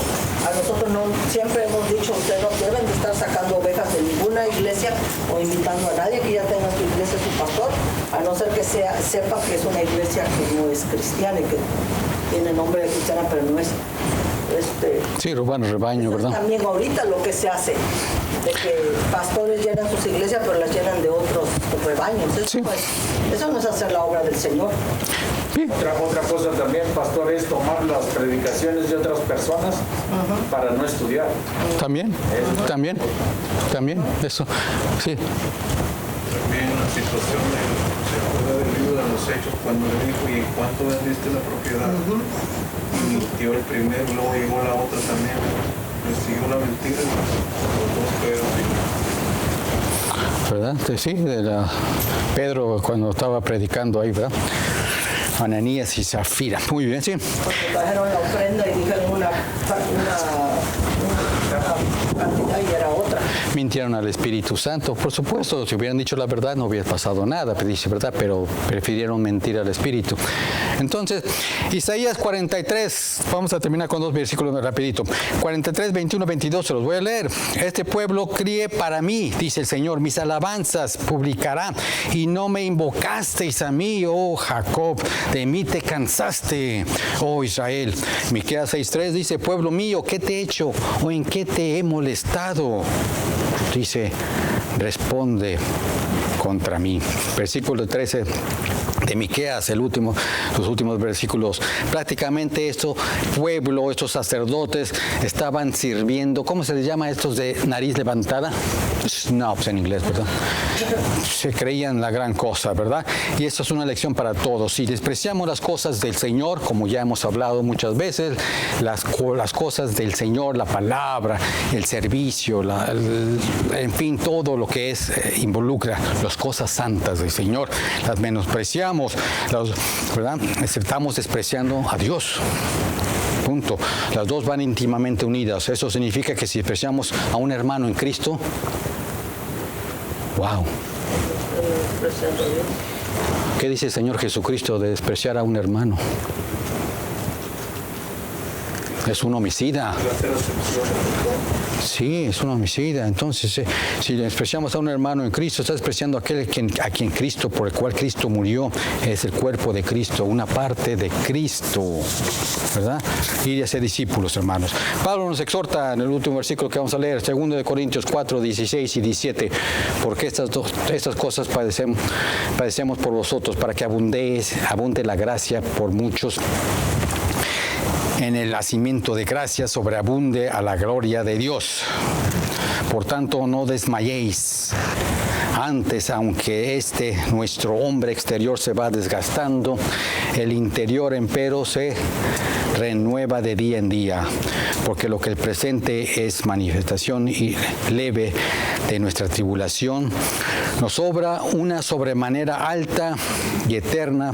a nosotros no siempre hemos dicho, ustedes no deben de estar sacando ovejas de ninguna iglesia o invitando a nadie que ya tenga su iglesia, su pastor, a no ser que sepa que es una iglesia que no es cristiana y que tiene nombre de cristiana, pero no es. Sí, roban el rebaño, ¿verdad? También ahorita lo que se hace, de que pastores llenan sus iglesias, pero las llenan de otros rebaños. Eso, sí. Pues, eso no es hacer la obra del Señor. Sí. Otra cosa también, pastor, es tomar las predicaciones de otras personas para no estudiar. También, eso, sí. También una situación, se acuerda del libro de los Hechos, cuando le dijo, ¿y cuánto vendiste la propiedad? Y dio el primero, luego llegó la otra también. Le siguió la mentira, los dos ¿verdad? Sí, Pedro cuando estaba predicando ahí, ¿verdad? Ananías y Zafira. Muy bien, sí. Porque trajeron la ofrenda y dijeron una cantidad y era otra. Mintieron al Espíritu Santo. Por supuesto, si hubieran dicho la verdad no hubiera pasado nada, dice, ¿verdad? Pero prefirieron mentir al Espíritu. Entonces, Isaías 43, vamos a terminar con 2 versículos rapidito. 43, 21, 22, se los voy a leer. Este pueblo críe para mí, dice el Señor, mis alabanzas publicará y no me invocasteis a mí, oh Jacob, de mí te cansaste, oh Israel. Miqueas 6:3 dice, pueblo mío, ¿qué te he hecho o en qué te he molestado? Dice, responde contra mí. Versículo 13. de Miqueas, los últimos versículos. Prácticamente estos sacerdotes estaban sirviendo, ¿cómo se les llama estos de nariz levantada? Snobs en inglés, ¿verdad? Se creían la gran cosa, ¿verdad? Y esto es una lección para todos. Si despreciamos las cosas del Señor, como ya hemos hablado muchas veces, las cosas del Señor, la palabra, el servicio, en fin, todo lo que involucra las cosas santas del Señor, las menospreciamos, ¿verdad? Estamos despreciando a Dios. Punto. Las dos van íntimamente unidas. Eso significa que si despreciamos a un hermano en Cristo, wow. ¿Qué dice el Señor Jesucristo de despreciar a un hermano? Es un homicida. Sí, es un homicida. Entonces, si despreciamos a un hermano en Cristo, está despreciando a quien Cristo, por el cual Cristo murió, es el cuerpo de Cristo, una parte de Cristo, ¿verdad? Ir y hacer discípulos, hermanos. Pablo nos exhorta en el último versículo que vamos a leer, 2 Corintios 4, 16 y 17, porque estas cosas padecemos por vosotros, para que abunde la gracia por muchos. En el nacimiento de gracia sobreabunde a la gloria de Dios. Por tanto, no desmayéis. Antes, aunque nuestro hombre exterior se va desgastando, el interior empero se renueva de día en día, porque lo que el presente es manifestación leve de nuestra tribulación, nos sobra una sobremanera alta y eterna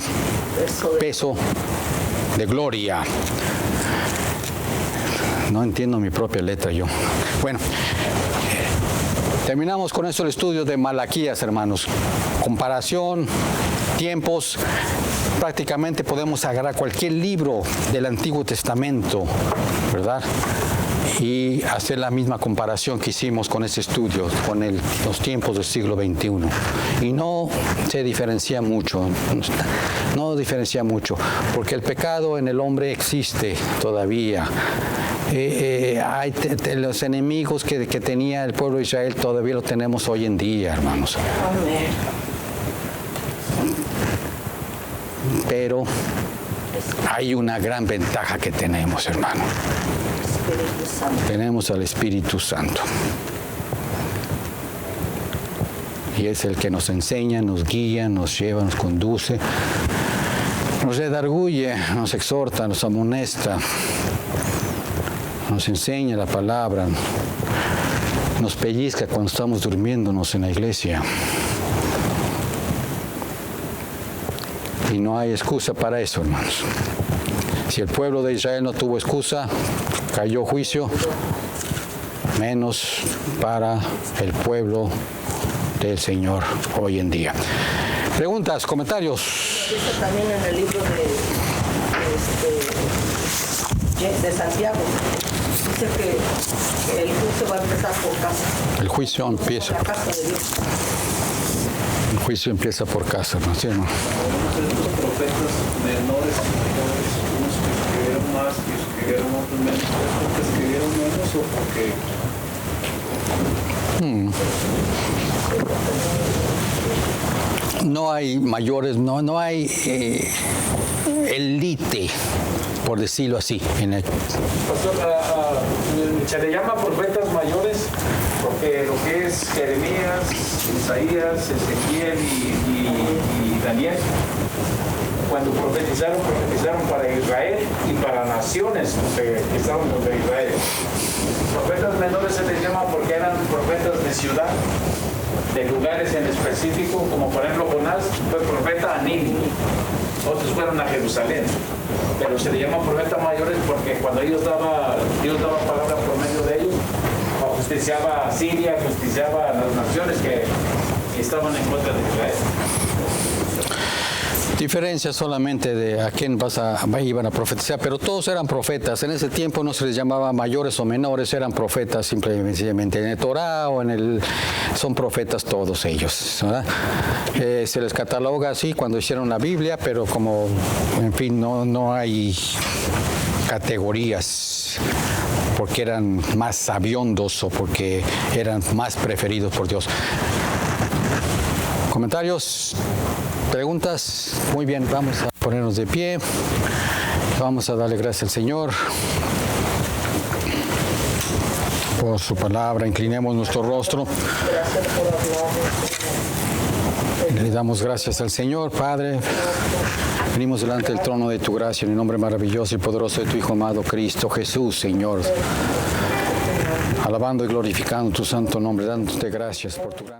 peso de gloria. No entiendo mi propia letra yo. Bueno, terminamos con esto el estudio de Malaquías, hermanos. Comparación, tiempos. Prácticamente podemos agarrar cualquier libro del Antiguo Testamento, ¿verdad? Y hacer la misma comparación que hicimos con este estudio, con los tiempos del siglo XXI. Y no se diferencia mucho, porque el pecado en el hombre existe todavía. Hay los enemigos que tenía el pueblo de Israel todavía lo tenemos hoy en día, hermanos. Amén. Pero hay una gran ventaja que tenemos, hermano. Tenemos al Espíritu Santo. Y es el que nos enseña, nos guía, nos lleva, nos conduce, nos redarguye, nos exhorta, nos amonesta, nos enseña la palabra, nos pellizca cuando estamos durmiéndonos en la iglesia. Y no hay excusa para eso, hermanos. Si el pueblo de Israel no tuvo excusa, cayó juicio, menos para el pueblo del Señor hoy en día. Preguntas, comentarios. Dice también en el libro de Santiago, dice que el juicio va a empezar por casa. El juicio empieza por casa de Dios. El juicio empieza por casa, ¿no? ¿Sí, no? Los profetas menores y mayores, unos que escribieron más y escribieron otros menos, ¿es porque escribieron menos o porque...? No hay mayores, no hay élite, por decirlo así. Se le llama profetas mayores porque lo que es Jeremías, Isaías, Ezequiel y Daniel, cuando profetizaron para Israel y para naciones que estaban contra Israel. Profetas menores se les llama porque eran profetas de ciudad, de lugares en específico, como por ejemplo Jonás fue profeta a Nínive, otros fueron a Jerusalén, pero se le llama profetas mayores porque cuando Dios daba palabra por medio de ellos, justiciaba a Siria, justiciaba a las naciones que estaban en contra de Israel. Diferencia solamente de a quién iban a profetizar, pero todos eran profetas. En ese tiempo no se les llamaba mayores o menores, eran profetas simplemente. En el Torá o son profetas todos ellos, ¿verdad? Se les cataloga así cuando hicieron la Biblia, pero como, en fin, no hay categorías porque eran más sabiondos o porque eran más preferidos por Dios. ¿Comentarios? ¿Preguntas? Muy bien, vamos a ponernos de pie. Vamos a darle gracias al Señor por su palabra. Inclinemos nuestro rostro. Gracias por hablar. Le damos gracias al Señor, Padre. Venimos delante del trono de tu gracia en el nombre maravilloso y poderoso de tu Hijo amado Cristo Jesús, Señor. Alabando y glorificando tu santo nombre, dándote gracias por tu gran